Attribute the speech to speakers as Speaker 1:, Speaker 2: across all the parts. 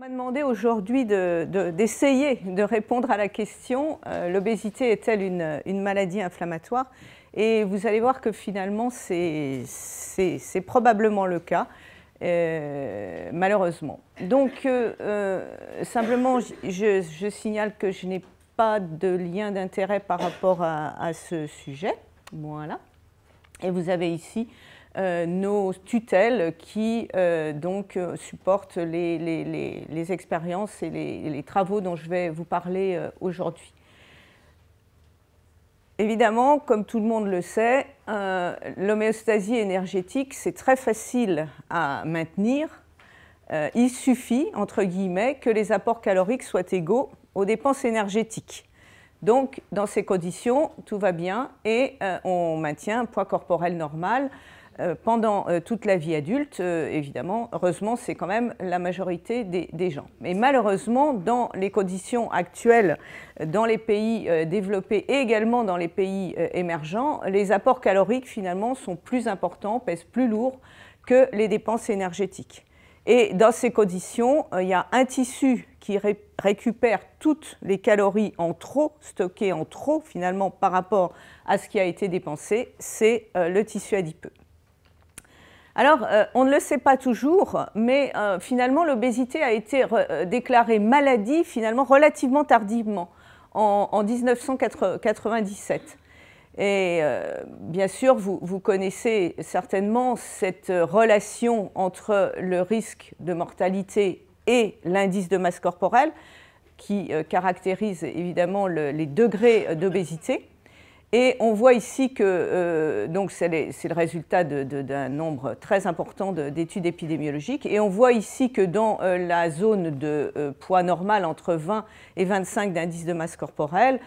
Speaker 1: On m'a demandé aujourd'hui d'essayer de répondre à la question l'obésité est-elle une maladie inflammatoire? Et vous allez voir que finalement c'est probablement le cas, malheureusement. Donc simplement je signale que je n'ai pas de lien d'intérêt par rapport à ce sujet. Voilà. Et vous avez ici nos tutelles qui donc supportent les expériences et les travaux dont je vais vous parler aujourd'hui. Évidemment, comme tout le monde le sait, l'homéostasie énergétique, c'est très facile à maintenir. Il suffit, entre guillemets, que les apports caloriques soient égaux aux dépenses énergétiques. Donc, dans ces conditions, tout va bien et on maintient un poids corporel normal pendant toute la vie adulte. Évidemment, heureusement, c'est quand même la majorité des gens. Mais malheureusement, dans les conditions actuelles, dans les pays développés et également dans les pays émergents, les apports caloriques, finalement, sont plus importants, pèsent plus lourd que les dépenses énergétiques. Et dans ces conditions, il y a un tissu qui récupère toutes les calories en trop, stockées en trop finalement par rapport à ce qui a été dépensé, c'est le tissu adipeux. Alors, on ne le sait pas toujours, mais finalement l'obésité a été déclarée maladie finalement relativement tardivement, en 1997. Et bien sûr, vous connaissez certainement cette relation entre le risque de mortalité et l'indice de masse corporelle qui caractérise évidemment les degrés d'obésité. Et on voit ici que donc c'est le résultat d'un nombre très important d'études épidémiologiques. Et on voit ici que dans la zone de poids normal entre 20 et 25 d'indice de masse corporelle,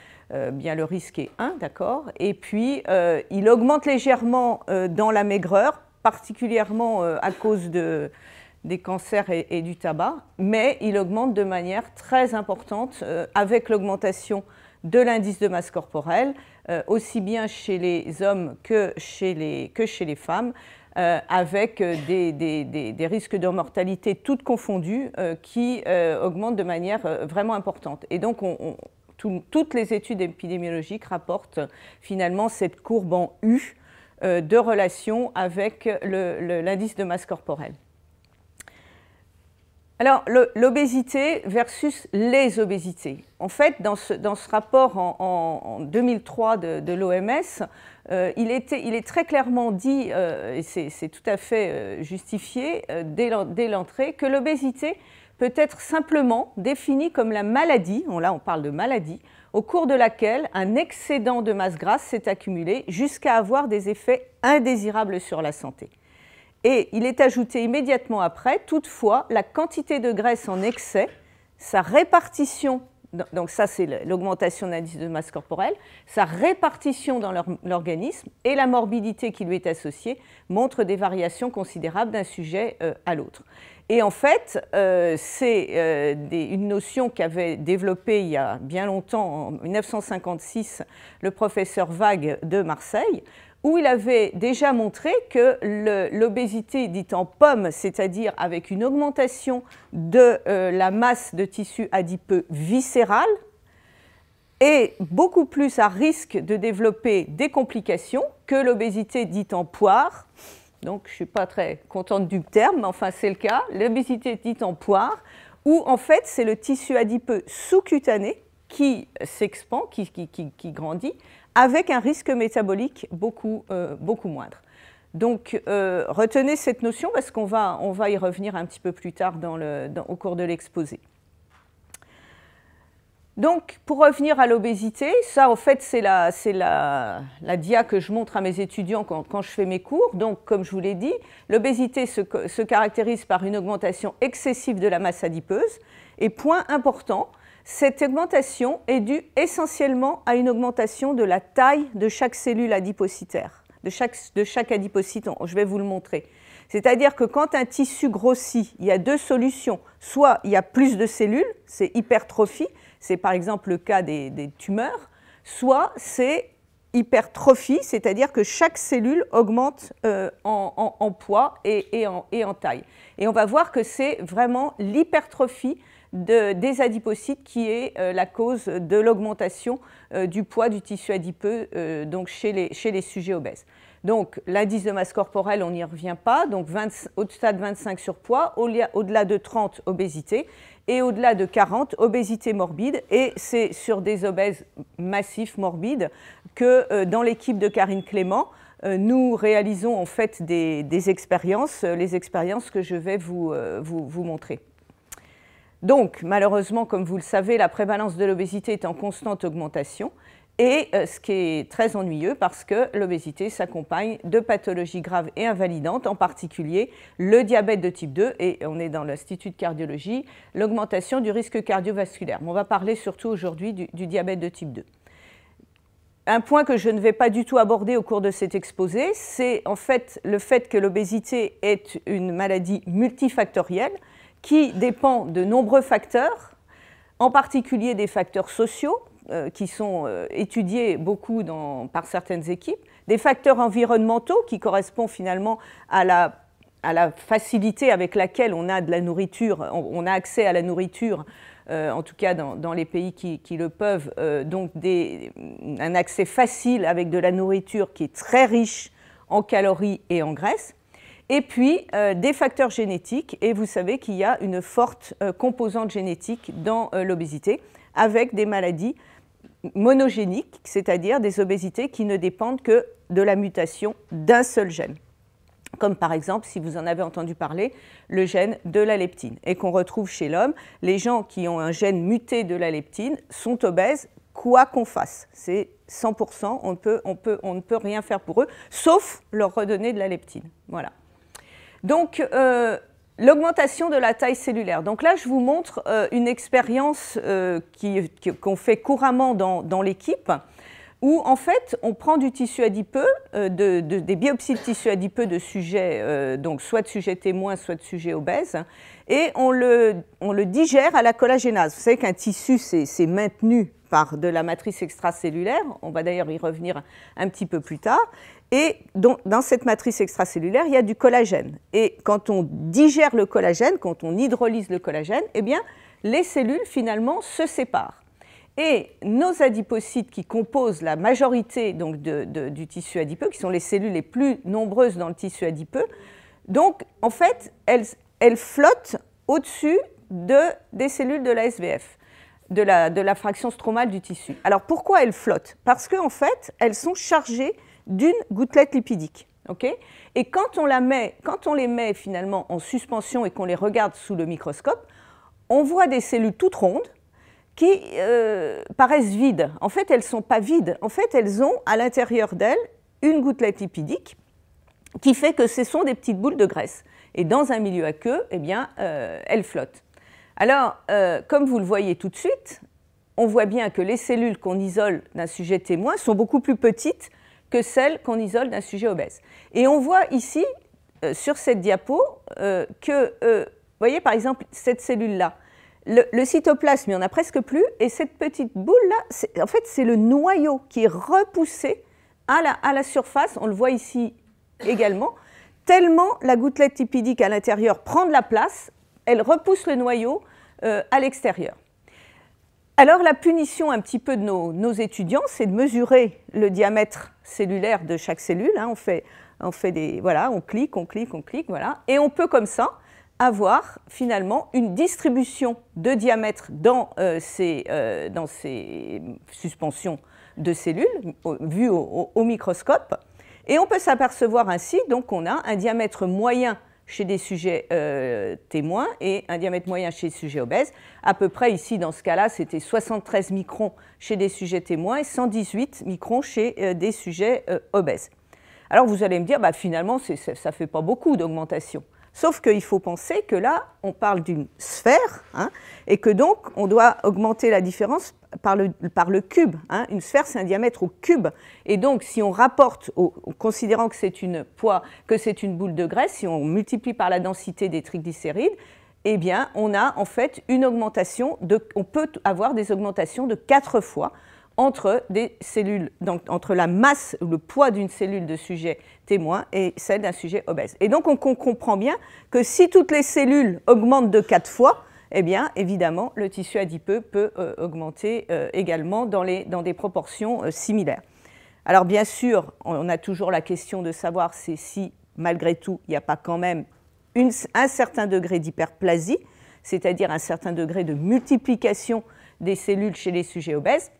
Speaker 1: bien le risque est 1, d'accord. Et puis il augmente légèrement dans la maigreur, particulièrement à cause des cancers et du tabac, mais il augmente de manière très importante avec l'augmentation de l'indice de masse corporelle, aussi bien chez les hommes que chez les femmes, avec des risques de mortalité toutes confondues qui augmentent de manière vraiment importante. Et donc, toutes les études épidémiologiques rapportent finalement cette courbe en U de relation avec l'indice de masse corporelle. Alors, l'obésité versus les obésités. En fait, dans ce rapport en 2003 de l'OMS, il est très clairement dit, et c'est tout à fait justifié dès l'entrée, que l'obésité peut être simplement définie comme la maladie, là on parle de maladie, au cours de laquelle un excédent de masse grasse s'est accumulé jusqu'à avoir des effets indésirables sur la santé. Et il est ajouté immédiatement après, toutefois, la quantité de graisse en excès, sa répartition, donc ça c'est l'augmentation de l'indice de masse corporelle, sa répartition dans l'organisme et la morbidité qui lui est associée montrent des variations considérables d'un sujet à l'autre. Et en fait, c'est une notion qu'avait développée il y a bien longtemps, en 1956, le professeur Vague de Marseille, où il avait déjà montré que l'obésité dite en pomme, c'est-à-dire avec une augmentation de la masse de tissu adipeux viscéral, est beaucoup plus à risque de développer des complications que l'obésité dite en poire. Donc, je ne suis pas très contente du terme, mais enfin, c'est le cas. L'obésité dite en poire, où en fait, c'est le tissu adipeux sous-cutané qui s'expand, qui grandit, avec un risque métabolique beaucoup moindre. Donc, retenez cette notion parce qu'on va y revenir un petit peu plus tard au cours de l'exposé. Donc, pour revenir à l'obésité, ça, en fait, c'est la dia que je montre à mes étudiants quand je fais mes cours. Donc, comme je vous l'ai dit, l'obésité se caractérise par une augmentation excessive de la masse adipeuse. Et point important, cette augmentation est due essentiellement à une augmentation de la taille de chaque cellule adipocytaire, de chaque adipocyte. Je vais vous le montrer. C'est-à-dire que quand un tissu grossit, il y a deux solutions. Soit il y a plus de cellules, c'est hypertrophie, c'est par exemple le cas des tumeurs, soit c'est hypertrophie, c'est-à-dire que chaque cellule augmente en poids et en taille. Et on va voir que c'est vraiment l'hypertrophie des adipocytes qui est la cause de l'augmentation du poids du tissu adipeux donc chez les sujets obèses. Donc l'indice de masse corporelle, on n'y revient pas, donc au-delà de 25 surpoids, au-delà de 30 obésité, et au-delà de 40 obésité morbide, et c'est sur des obèses massifs morbides que dans l'équipe de Karine Clément, nous réalisons en fait des expériences, les expériences que je vais vous montrer. Donc, malheureusement, comme vous le savez, la prévalence de l'obésité est en constante augmentation, et ce qui est très ennuyeux parce que l'obésité s'accompagne de pathologies graves et invalidantes, en particulier le diabète de type 2, et on est dans l'Institut de cardiologie, l'augmentation du risque cardiovasculaire. Mais on va parler surtout aujourd'hui du diabète de type 2. Un point que je ne vais pas du tout aborder au cours de cet exposé, c'est en fait le fait que l'obésité est une maladie multifactorielle qui dépend de nombreux facteurs, en particulier des facteurs sociaux, qui sont étudiés beaucoup par certaines équipes, des facteurs environnementaux qui correspondent finalement à la facilité avec laquelle on a de la nourriture, on a accès à la nourriture, en tout cas dans les pays qui le peuvent, donc un accès facile avec de la nourriture qui est très riche en calories et en graisses. Et puis des facteurs génétiques, et vous savez qu'il y a une forte composante génétique dans l'obésité, avec des maladies monogéniques, c'est-à-dire des obésités qui ne dépendent que de la mutation d'un seul gène, comme par exemple, si vous en avez entendu parler, le gène de la leptine, et qu'on retrouve chez l'homme. Les gens qui ont un gène muté de la leptine sont obèses, quoi qu'on fasse. C'est 100%, on ne peut rien faire pour eux, sauf leur redonner de la leptine. Voilà. Donc, l'augmentation de la taille cellulaire. Donc là, je vous montre une expérience qu'on fait couramment dans l'équipe, où en fait, on prend du tissu adipeux, des biopsies de tissu adipeux de sujets, donc soit de sujets témoins, soit de sujets obèses, et on le digère à la collagénase. Vous savez qu'un tissu, c'est maintenu par de la matrice extracellulaire, on va d'ailleurs y revenir un petit peu plus tard, et dans cette matrice extracellulaire, il y a du collagène. Et quand on digère le collagène, quand on hydrolyse le collagène, eh bien, les cellules finalement se séparent. Et nos adipocytes qui composent la majorité donc, du tissu adipeux, qui sont les cellules les plus nombreuses dans le tissu adipeux, donc en fait, elles flottent au-dessus des cellules de la SVF, de la fraction stromale du tissu. Alors pourquoi elles flottent? Parce qu'en fait, elles sont chargées d'une gouttelette lipidique. Okay, et quand on les met finalement en suspension et qu'on les regarde sous le microscope, on voit des cellules toutes rondes qui paraissent vides. En fait, elles ne sont pas vides. En fait, elles ont à l'intérieur d'elles une gouttelette lipidique qui fait que ce sont des petites boules de graisse. Et dans un milieu aqueux, eh bien, elles flottent. Alors, comme vous le voyez tout de suite, on voit bien que les cellules qu'on isole d'un sujet témoin sont beaucoup plus petites que celles qu'on isole d'un sujet obèse. Et on voit ici, sur cette diapo, que, vous voyez par exemple cette cellule-là, le cytoplasme, il n'y en a presque plus, et cette petite boule-là, en fait, c'est le noyau qui est repoussé à la surface, on le voit ici également, tellement la gouttelette lipidique à l'intérieur prend de la place, elle repousse le noyau à l'extérieur. Alors la punition un petit peu de nos étudiants, c'est de mesurer le diamètre cellulaire de chaque cellule. Hein, on fait des, voilà, on clique, voilà, et on peut comme ça avoir finalement une distribution de diamètre dans ces suspensions de cellules vues au microscope, et on peut s'apercevoir ainsi donc qu'on a un diamètre moyen chez des sujets témoins et un diamètre moyen chez des sujets obèses. À peu près ici, dans ce cas-là, c'était 73 microns chez des sujets témoins et 118 microns chez des sujets obèses. Alors vous allez me dire, bah, finalement, ça ne fait pas beaucoup d'augmentation. Sauf qu'il faut penser que là, on parle d'une sphère, hein, et que donc, on doit augmenter la différence par le cube. Hein. Une sphère, c'est un diamètre au cube. Et donc, si on rapporte, considérant que c'est une boule de graisse, si on multiplie par la densité des triglycérides, eh bien, on a en fait une augmentation, on peut avoir des augmentations de 4 fois entre des cellules, donc entre la masse ou le poids d'une cellule de sujet témoin et celle d'un sujet obèse. Et donc on comprend bien que si toutes les cellules augmentent de 4 fois, eh bien évidemment le tissu adipeux peut augmenter également dans des proportions similaires. Alors bien sûr, on a toujours la question de savoir si malgré tout il n'y a pas quand même un certain degré d'hyperplasie, c'est-à-dire un certain degré de multiplication des cellules chez les sujets obèses.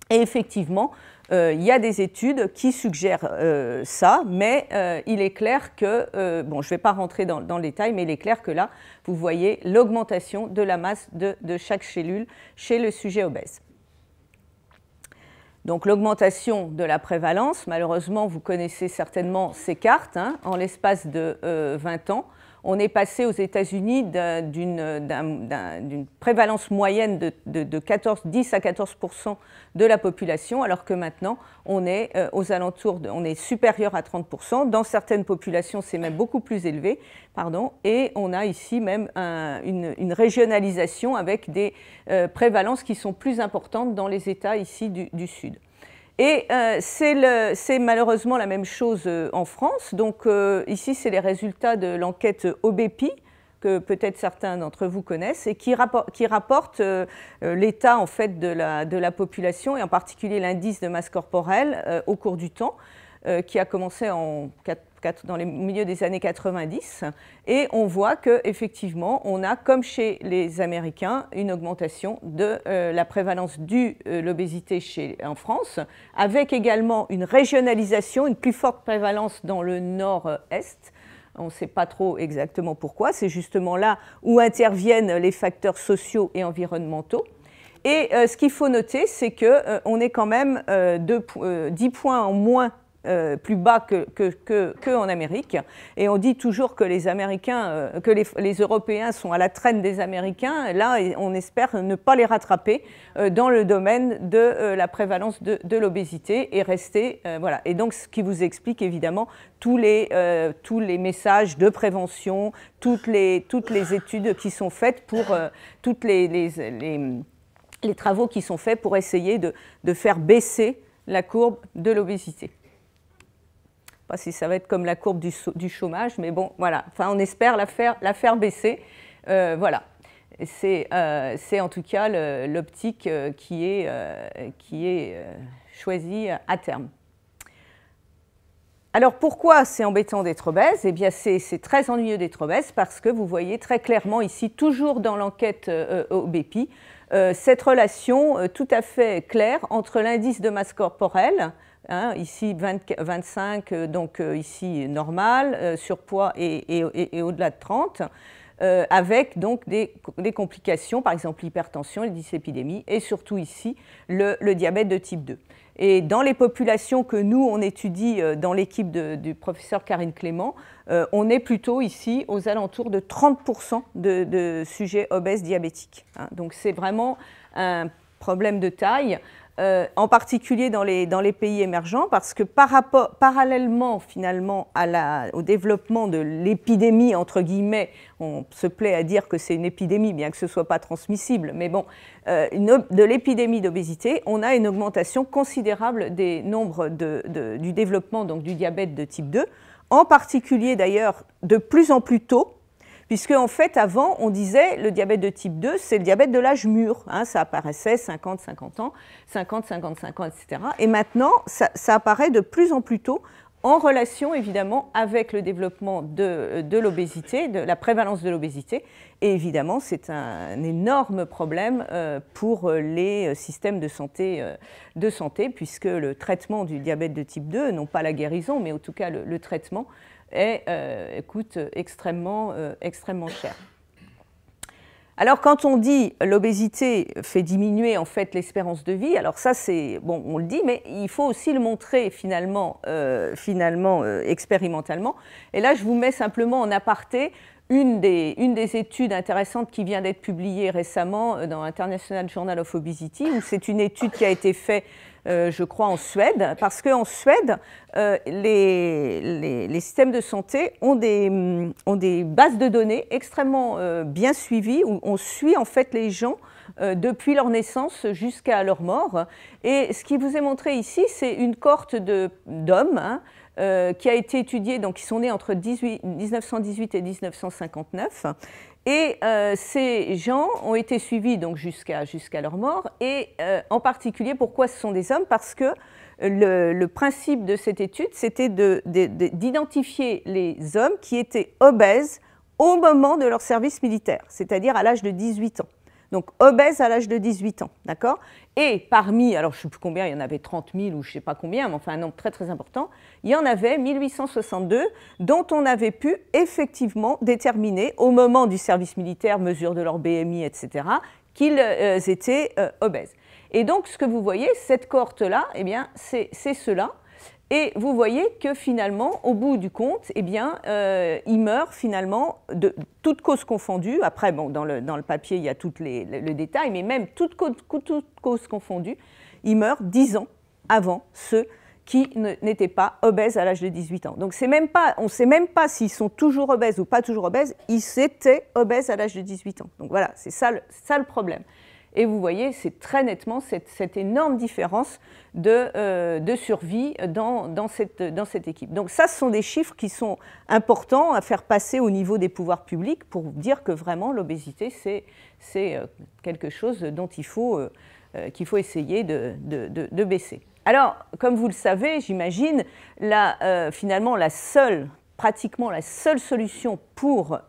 Speaker 1: Et effectivement, il y a des études qui suggèrent ça, mais il est clair que, bon, je ne vais pas rentrer dans le détail, mais il est clair que là, vous voyez l'augmentation de la masse de chaque cellule chez le sujet obèse. Donc l'augmentation de la prévalence, malheureusement, vous connaissez certainement ces cartes, hein, en l'espace de 20 ans. On est passé aux États-Unis d'une prévalence moyenne de 10 à 14% de la population, alors que maintenant, on est aux alentours, on est supérieur à 30%. Dans certaines populations, c'est même beaucoup plus élevé. Et on a ici même une régionalisation avec des prévalences qui sont plus importantes dans les États ici du Sud. Et c'est malheureusement la même chose en France. Donc ici, c'est les résultats de l'enquête OBEPI, que peut-être certains d'entre vous connaissent, et qui rapporte l'état en fait, de la population, et en particulier l'indice de masse corporelle au cours du temps, qui a commencé dans les milieux des années 90, et on voit qu'effectivement, on a, comme chez les Américains, une augmentation de la prévalence de l'obésité en France, avec également une régionalisation, une plus forte prévalence dans le nord-est. On ne sait pas trop exactement pourquoi, c'est justement là où interviennent les facteurs sociaux et environnementaux. Et ce qu'il faut noter, c'est qu'on est quand même 10 points en moins plus bas qu'en Amérique. Et on dit toujours que les Américains, que les Européens sont à la traîne des Américains. Là, on espère ne pas les rattraper dans le domaine de la prévalence de l'obésité et rester. Voilà. Et donc, ce qui vous explique évidemment tous les messages de prévention, toutes les études qui sont faites pour toutes les travaux qui sont faits pour essayer de faire baisser la courbe de l'obésité. Je ne sais pas si ça va être comme la courbe du chômage, mais bon, voilà. Enfin, on espère la faire baisser. Voilà. C'est en tout cas l'optique qui est choisie à terme. Alors, pourquoi c'est embêtant d'être obèse? Eh bien, c'est très ennuyeux d'être obèse parce que vous voyez très clairement ici, toujours dans l'enquête OBEPI, cette relation tout à fait claire entre l'indice de masse corporelle, hein, ici 25, donc ici normal, surpoids et au-delà de 30, avec donc des complications, par exemple l'hypertension, les dyslipidémies et surtout ici le diabète de type 2. Et dans les populations que nous, on étudie dans l'équipe du professeur Karine Clément, on est plutôt ici aux alentours de 30% de sujets obèses diabétiques. Hein. Donc c'est vraiment un problème de taille. En particulier dans les pays émergents, parce que parallèlement finalement au développement de l'épidémie, entre guillemets, on se plaît à dire que c'est une épidémie, bien que ce ne soit pas transmissible, mais bon, de l'épidémie d'obésité, on a une augmentation considérable des nombres du développement donc, du diabète de type 2, en particulier d'ailleurs de plus en plus tôt, puisque en fait, avant, on disait le diabète de type 2, c'est le diabète de l'âge mûr. Hein, ça apparaissait 50 ans, 55 ans, etc. Et maintenant, ça apparaît de plus en plus tôt, en relation évidemment avec le développement de l'obésité, de la prévalence de l'obésité. Et évidemment, c'est un énorme problème pour les systèmes de santé, puisque le traitement du diabète de type 2, non pas la guérison, mais en tout cas le traitement, coûte extrêmement cher. Alors quand on dit l'obésité fait diminuer en fait l'espérance de vie, alors ça c'est bon, on le dit, mais il faut aussi le montrer finalement expérimentalement. Et là je vous mets simplement en aparté une des études intéressantes qui vient d'être publiée récemment dans International Journal of Obesity, où c'est une étude qui a été faite je crois en Suède, parce qu'en Suède, les systèmes de santé ont des bases de données extrêmement bien suivies, où on suit en fait les gens depuis leur naissance jusqu'à leur mort. Et ce qui vous est montré ici, c'est une cohorte d'hommes qui a été étudiée, donc qui sont nés entre 1918 et 1959. Et ces gens ont été suivis donc jusqu'à leur mort. Et en particulier, pourquoi ce sont des hommes? Parce que le principe de cette étude, c'était d'identifier les hommes qui étaient obèses au moment de leur service militaire, c'est-à-dire à l'âge de 18 ans. Donc obèses à l'âge de 18 ans, d'accord? Et parmi, alors je ne sais plus combien, il y en avait 30 000 ou je ne sais pas combien, mais enfin un nombre très très important, il y en avait 1862 dont on avait pu effectivement déterminer au moment du service militaire, mesure de leur BMI, etc., qu'ils étaient obèses. Et donc ce que vous voyez, cette cohorte-là, eh bien c'est cela. Et vous voyez que finalement, au bout du compte, eh bien, ils meurent finalement de toutes causes confondues. Après, bon, dans le papier, il y a tout le détail, mais même toutes causes confondues, ils meurent 10 ans avant ceux qui n'étaient pas obèses à l'âge de 18 ans. Donc on ne sait même pas s'ils sont toujours obèses ou pas toujours obèses, ils étaient obèses à l'âge de 18 ans. Donc voilà, c'est ça le problème. Et vous voyez, c'est très nettement cette énorme différence de survie dans cette équipe. Donc ça, ce sont des chiffres qui sont importants à faire passer au niveau des pouvoirs publics pour dire que vraiment l'obésité, c'est quelque chose dont qu'il faut essayer de baisser. Alors, comme vous le savez, j'imagine, finalement, pratiquement la seule solution pour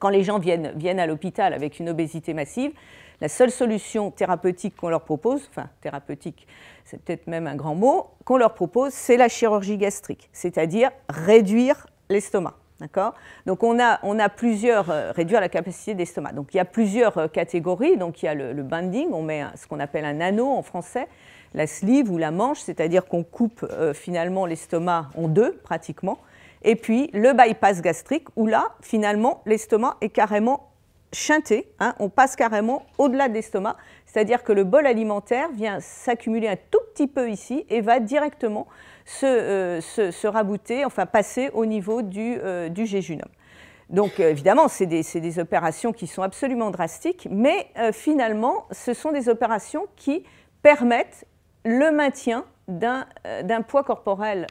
Speaker 1: quand les gens viennent à l'hôpital avec une obésité massive, la seule solution thérapeutique qu'on leur propose, enfin thérapeutique, c'est peut-être même un grand mot, qu'on leur propose, c'est la chirurgie gastrique, c'est-à-dire réduire l'estomac. D'accord ? Donc on a plusieurs, réduire la capacité d'estomac. Donc il y a plusieurs catégories. Donc il y a le binding, on met ce qu'on appelle un anneau en français, la sleeve ou la manche, c'est-à-dire qu'on coupe finalement l'estomac en deux pratiquement. Et puis le bypass gastrique, où là, finalement, l'estomac est carrément shunté, on passe carrément au-delà de l'estomac, c'est-à-dire que le bol alimentaire vient s'accumuler un tout petit peu ici et va directement se rabouter, enfin passer au niveau du jéjunum. Donc évidemment, c'est des opérations qui sont absolument drastiques, mais finalement, ce sont des opérations qui permettent le maintien d'un poids corporel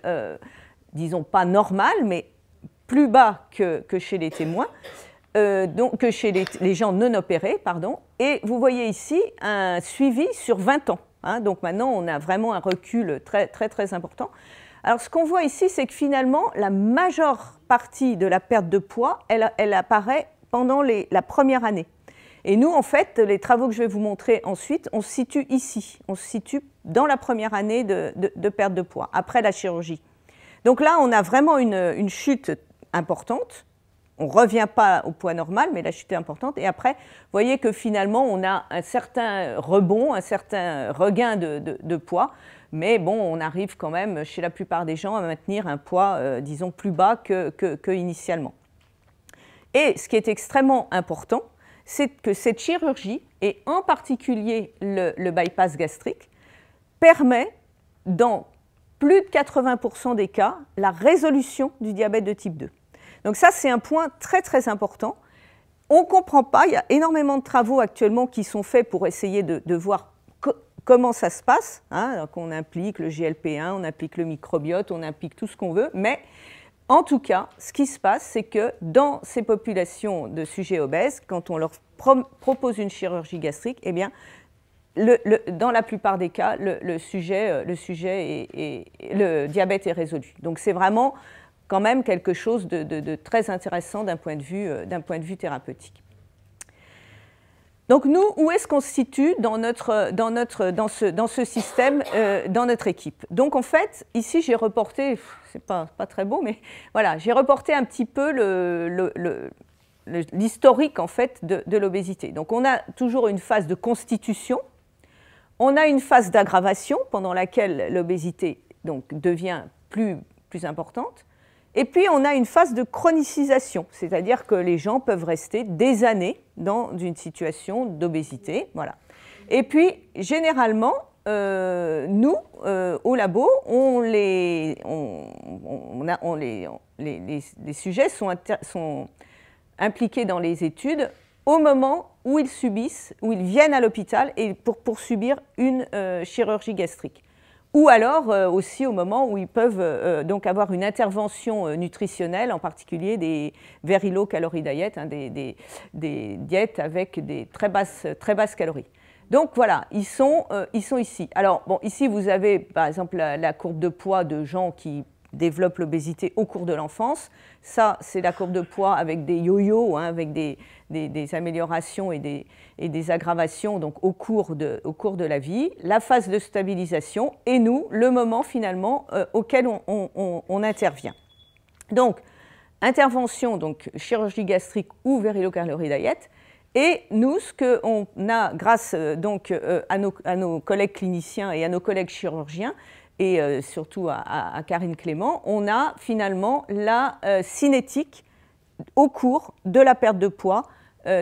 Speaker 1: disons pas normal, mais plus bas que chez les témoins, donc que chez les gens non opérés, pardon. Et vous voyez ici un suivi sur 20 ans. Donc maintenant, on a vraiment un recul très, très, très important. Alors ce qu'on voit ici, c'est que finalement, la majeure partie de la perte de poids, elle apparaît pendant la première année. Et nous, en fait, les travaux que je vais vous montrer ensuite, on se situe ici. On se situe dans la première année de perte de poids, après la chirurgie. Donc là, on a vraiment une chute importante. On ne revient pas au poids normal, mais la chute est importante. Et après, vous voyez que finalement, on a un certain rebond, un certain regain de poids. Mais bon, on arrive quand même, chez la plupart des gens, à maintenir un poids, disons, plus bas que initialement. Et ce qui est extrêmement important, c'est que cette chirurgie, et en particulier le bypass gastrique, permet dans plus de 80% des cas, la résolution du diabète de type 2. Donc ça, c'est un point très très important. On ne comprend pas, il y a énormément de travaux actuellement qui sont faits pour essayer de voir comment ça se passe. Donc on implique le GLP-1, on implique le microbiote, on implique tout ce qu'on veut, mais en tout cas, ce qui se passe, c'est que dans ces populations de sujets obèses, quand on leur propose une chirurgie gastrique, eh bien, dans la plupart des cas, le diabète est résolu. Donc c'est vraiment quand même quelque chose de très intéressant d'un point de vue thérapeutique. Donc nous, où est-ce qu'on se situe dans ce système, dans notre équipe? Donc en fait, ici j'ai reporté, c'est pas très beau, mais voilà, j'ai reporté un petit peu l'historique en fait de l'obésité. Donc on a toujours une phase de constitution. On a une phase d'aggravation pendant laquelle l'obésité devient plus importante. Et puis, on a une phase de chronicisation, c'est-à-dire que les gens peuvent rester des années dans une situation d'obésité. Voilà. Et puis, généralement, nous, au labo, les sujets sont impliqués dans les études au moment où ils subissent, où ils viennent à l'hôpital pour subir une chirurgie gastrique. Ou alors aussi au moment où ils peuvent donc avoir une intervention nutritionnelle, en particulier des very low calorie diet, hein, des diètes avec des très basses calories. Donc voilà, ils sont ici. Alors bon, ici vous avez par exemple la courbe de poids de gens qui développent l'obésité au cours de l'enfance. Ça, c'est la courbe de poids avec des yo-yo, hein, avec des améliorations et des aggravations donc, au cours de la vie. La phase de stabilisation et nous, le moment finalement auquel on intervient. Donc, intervention, donc chirurgie gastrique ou very low calorie diet. Et nous, ce qu'on a grâce donc, à nos collègues cliniciens et à nos collègues chirurgiens, et surtout à Karine Clément, on a finalement la cinétique au cours de la perte de poids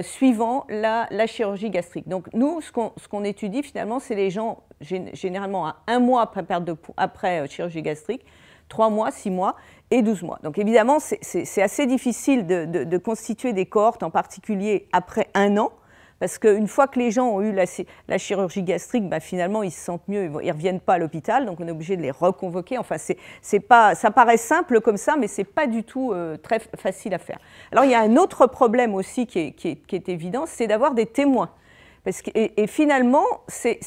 Speaker 1: suivant la chirurgie gastrique. Donc nous, ce qu'on étudie finalement, c'est les gens généralement à 1 mois après chirurgie gastrique, 3 mois, 6 mois et 12 mois. Donc évidemment, c'est assez difficile de constituer des cohortes, en particulier après 1 an, parce qu'une fois que les gens ont eu la chirurgie gastrique, bah, finalement, ils se sentent mieux, ils ne reviennent pas à l'hôpital, donc on est obligé de les reconvoquer. Enfin, ça paraît simple comme ça, mais ce n'est pas du tout très facile à faire. Alors, il y a un autre problème aussi qui est évident, c'est d'avoir des témoins. Et finalement, c'est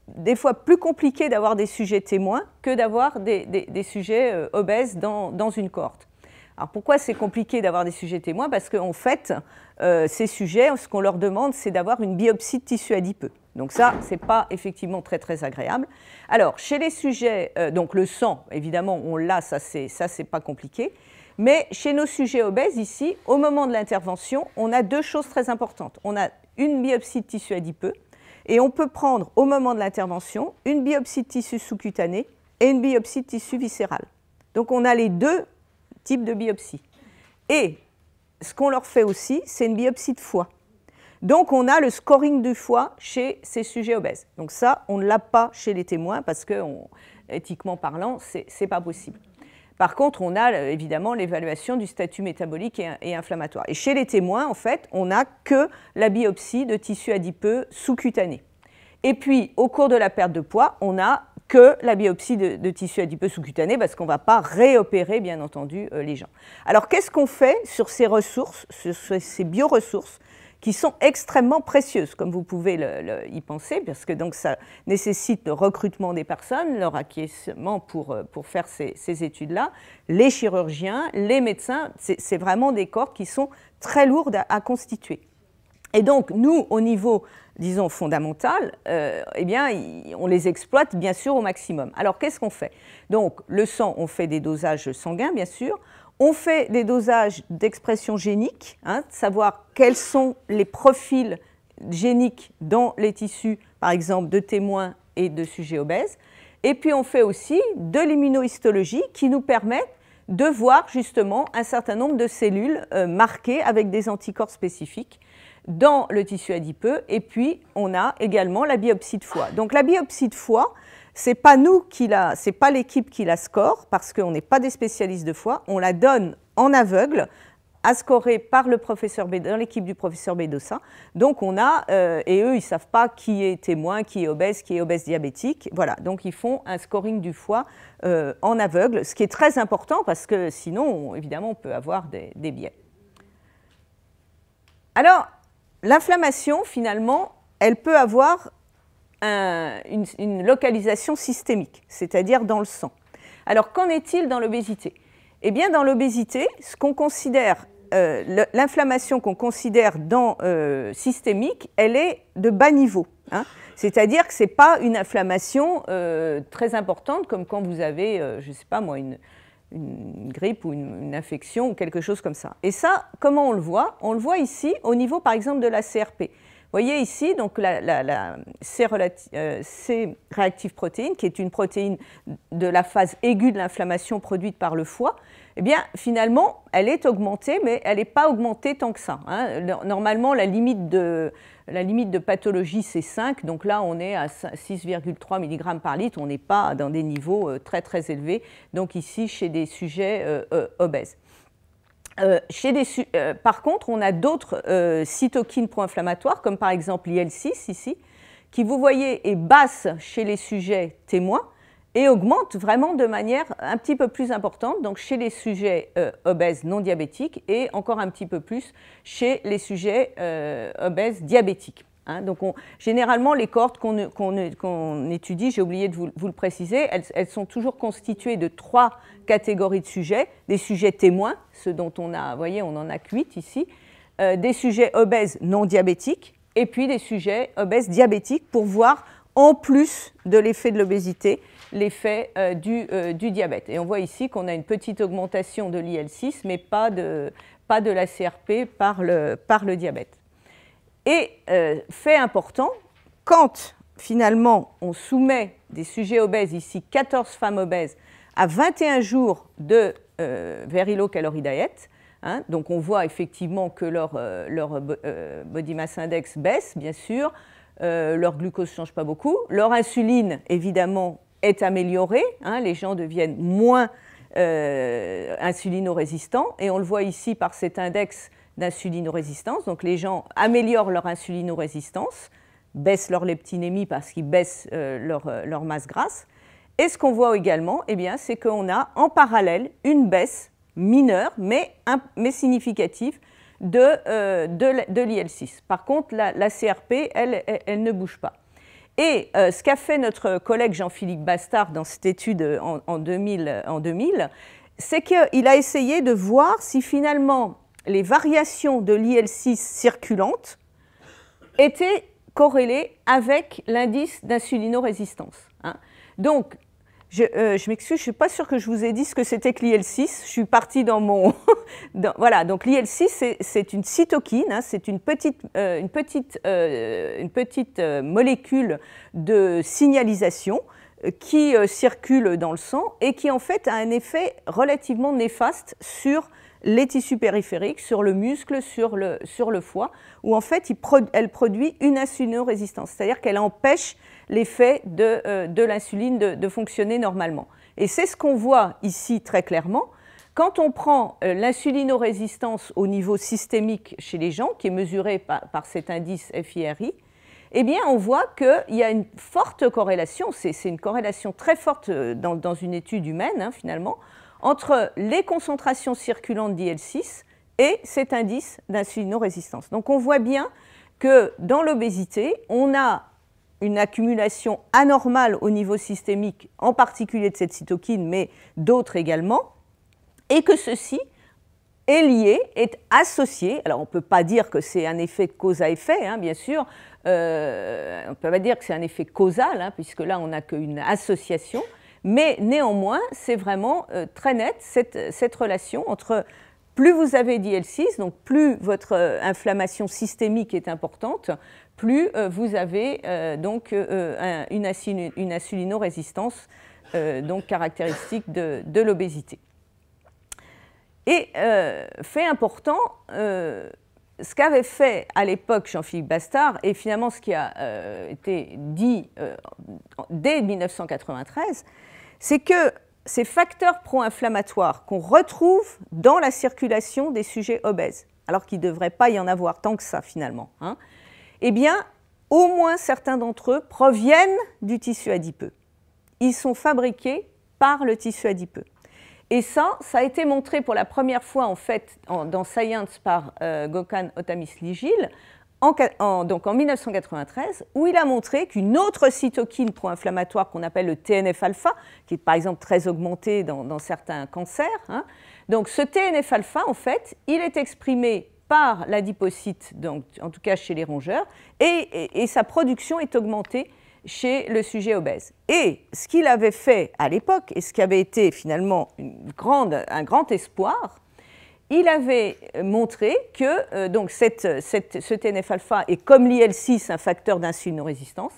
Speaker 1: des fois plus compliqué d'avoir des sujets témoins que d'avoir des sujets obèses dans une cohorte. Alors pourquoi c'est compliqué d'avoir des sujets témoins? Parce qu'en fait, ces sujets, ce qu'on leur demande, c'est d'avoir une biopsie de tissu adipeux. Donc ça, ce n'est pas effectivement très, très agréable. Alors, chez les sujets, donc le sang, évidemment, on l'a, ça, c'est pas compliqué. Mais chez nos sujets obèses, ici, au moment de l'intervention, on a 2 choses très importantes. On a une biopsie de tissu adipeux, et on peut prendre, au moment de l'intervention, une biopsie de tissu sous-cutané et une biopsie de tissu viscéral. Donc on a les 2 types de biopsie. Et ce qu'on leur fait aussi, c'est une biopsie de foie. Donc on a le scoring du foie chez ces sujets obèses. Donc ça, on ne l'a pas chez les témoins parce que, éthiquement parlant, ce n'est pas possible. Par contre, on a évidemment l'évaluation du statut métabolique et inflammatoire. Et chez les témoins, en fait, on n'a que la biopsie de tissu adipeux sous-cutané. Et puis, au cours de la perte de poids, on n'a que la biopsie de tissu adipeux sous-cutané parce qu'on ne va pas réopérer, bien entendu, les gens. Alors, qu'est-ce qu'on fait sur ces ressources, sur ces bioressources qui sont extrêmement précieuses, comme vous pouvez y penser, parce que donc, ça nécessite le recrutement des personnes, leur acquiescement pour faire ces études-là, les chirurgiens, les médecins, c'est vraiment des corps qui sont très lourdes à constituer. Et donc, nous, au niveau, disons, fondamental, eh bien, on les exploite, bien sûr, au maximum. Alors, qu'est-ce qu'on fait? Donc, le sang, on fait des dosages sanguins, bien sûr. On fait des dosages d'expression génique, hein, savoir quels sont les profils géniques dans les tissus, par exemple, de témoins et de sujets obèses. Et puis, on fait aussi de l'immunohistologie qui nous permet de voir, justement, un certain nombre de cellules marquées avec des anticorps spécifiques dans le tissu adipeux, et puis on a également la biopsie de foie. Donc la biopsie de foie, c'est pas nous c'est pas l'équipe qui la score, parce qu'on n'est pas des spécialistes de foie, on la donne en aveugle, à scorer par le professeur dans l'équipe du professeur Bedossa. Donc on a, et eux ils savent pas qui est témoin, qui est obèse diabétique, voilà, donc ils font un scoring du foie en aveugle, ce qui est très important parce que sinon, évidemment, on peut avoir des biais. Alors, l'inflammation, finalement, elle peut avoir une localisation systémique, c'est-à-dire dans le sang. Alors, qu'en est-il dans l'obésité? Eh bien, dans l'obésité, ce qu'on considère, l'inflammation qu'on considère dans systémique, elle est de bas niveau. Hein, c'est-à-dire que ce n'est pas une inflammation très importante, comme quand vous avez, je ne sais pas moi, une grippe ou une infection ou quelque chose comme ça. Et ça, comment on le voit? On le voit ici au niveau, par exemple, de la CRP. Vous voyez ici donc C-réactive protéine, qui est une protéine de la phase aiguë de l'inflammation produite par le foie, eh bien, finalement, elle est augmentée, mais elle n'est pas augmentée tant que ça. Hein. Normalement, la limite de pathologie, c'est 5. Donc là, on est à 6,3 mg par litre. On n'est pas dans des niveaux très, très élevés. Donc ici, chez des sujets obèses. Par contre, on a d'autres cytokines pro-inflammatoires, comme par exemple l'IL-6 ici, qui, vous voyez, est basse chez les sujets témoins, et augmente vraiment de manière un petit peu plus importante, donc chez les sujets obèses non diabétiques et encore un petit peu plus chez les sujets obèses diabétiques. Hein. Donc généralement, les cohortes qu'on étudie, j'ai oublié de vous le préciser, elles sont toujours constituées de 3 catégories de sujets. Des sujets témoins, ceux dont on a, vous voyez, on en a que 8 ici, des sujets obèses non diabétiques, et puis des sujets obèses diabétiques pour voir, en plus de l'effet de l'obésité, l'effet du diabète. Et on voit ici qu'on a une petite augmentation de l'IL-6, mais pas de la CRP par le diabète. Et fait important, quand finalement on soumet des sujets obèses, ici 14 femmes obèses, à 21 jours de very low calorie diet, hein, donc on voit effectivement que leur body mass index baisse, bien sûr, leur glucose ne change pas beaucoup, leur insuline, évidemment, est améliorée, hein, les gens deviennent moins insulino-résistants, et on le voit ici par cet index d'insulino-résistance, donc les gens améliorent leur insulino-résistance, baissent leur leptinémie parce qu'ils baissent leur masse grasse, et ce qu'on voit également, eh bien, c'est qu'on a en parallèle une baisse mineure, mais significative, de l'IL-6. Par contre, la CRP, elle ne bouge pas. Et ce qu'a fait notre collègue Jean-Philippe Bastard dans cette étude en 2000, c'est qu'il a essayé de voir si finalement les variations de l'IL-6 circulante étaient corrélées avec l'indice d'insulino-résistance. Hein. Donc, je m'excuse, je ne suis pas sûre que je vous ai dit ce que c'était que l'IL-6. Je suis partie dans mon... voilà, donc l'IL-6, c'est une cytokine, hein, c'est une petite molécule de signalisation qui circule dans le sang et qui en fait a un effet relativement néfaste sur les tissus périphériques, sur le muscle, sur le foie, où en fait elle produit une insulino-résistance, c'est-à-dire qu'elle empêche l'effet de l'insuline de fonctionner normalement. Et c'est ce qu'on voit ici très clairement. Quand on prend l'insulino-résistance au niveau systémique chez les gens, qui est mesuré par cet indice FIRI, eh bien on voit qu'il y a une forte corrélation, c'est une corrélation très forte dans une étude humaine, hein, finalement, entre les concentrations circulantes d'IL-6 et cet indice d'insulino-résistance. Donc on voit bien que dans l'obésité, on a une accumulation anormale au niveau systémique, en particulier de cette cytokine, mais d'autres également, et que ceci est lié, est associé. Alors on ne peut pas dire que c'est un effet de cause à effet, hein, bien sûr, on ne peut pas dire que c'est un effet causal, hein, puisque là on n'a qu'une association, mais néanmoins c'est vraiment très net cette relation entre plus vous avez d'IL-6, donc plus votre inflammation systémique est importante, plus vous avez donc une insulino-résistance donc caractéristique de l'obésité. Et fait important, ce qu'avait fait à l'époque Jean-Philippe Bastard, et finalement ce qui a été dit dès 1993, c'est que ces facteurs pro-inflammatoires qu'on retrouve dans la circulation des sujets obèses, alors qu'il ne devrait pas y en avoir tant que ça finalement, hein, eh bien, au moins certains d'entre eux proviennent du tissu adipeux. Ils sont fabriqués par le tissu adipeux. Et ça a été montré pour la première fois en fait dans Science par Gökhan Otamis-Ligil donc en 1993, où il a montré qu'une autre cytokine pro-inflammatoire qu'on appelle le TNF-alpha, qui est par exemple très augmenté dans certains cancers, hein, donc ce TNF-alpha, en fait, il est exprimé par l'adipocyte, donc en tout cas chez les rongeurs, et sa production est augmentée chez le sujet obèse. Et ce qu'il avait fait à l'époque, et ce qui avait été finalement un grand espoir, il avait montré que donc ce TNF-alpha est comme l'IL6 un facteur d'insulinorésistance,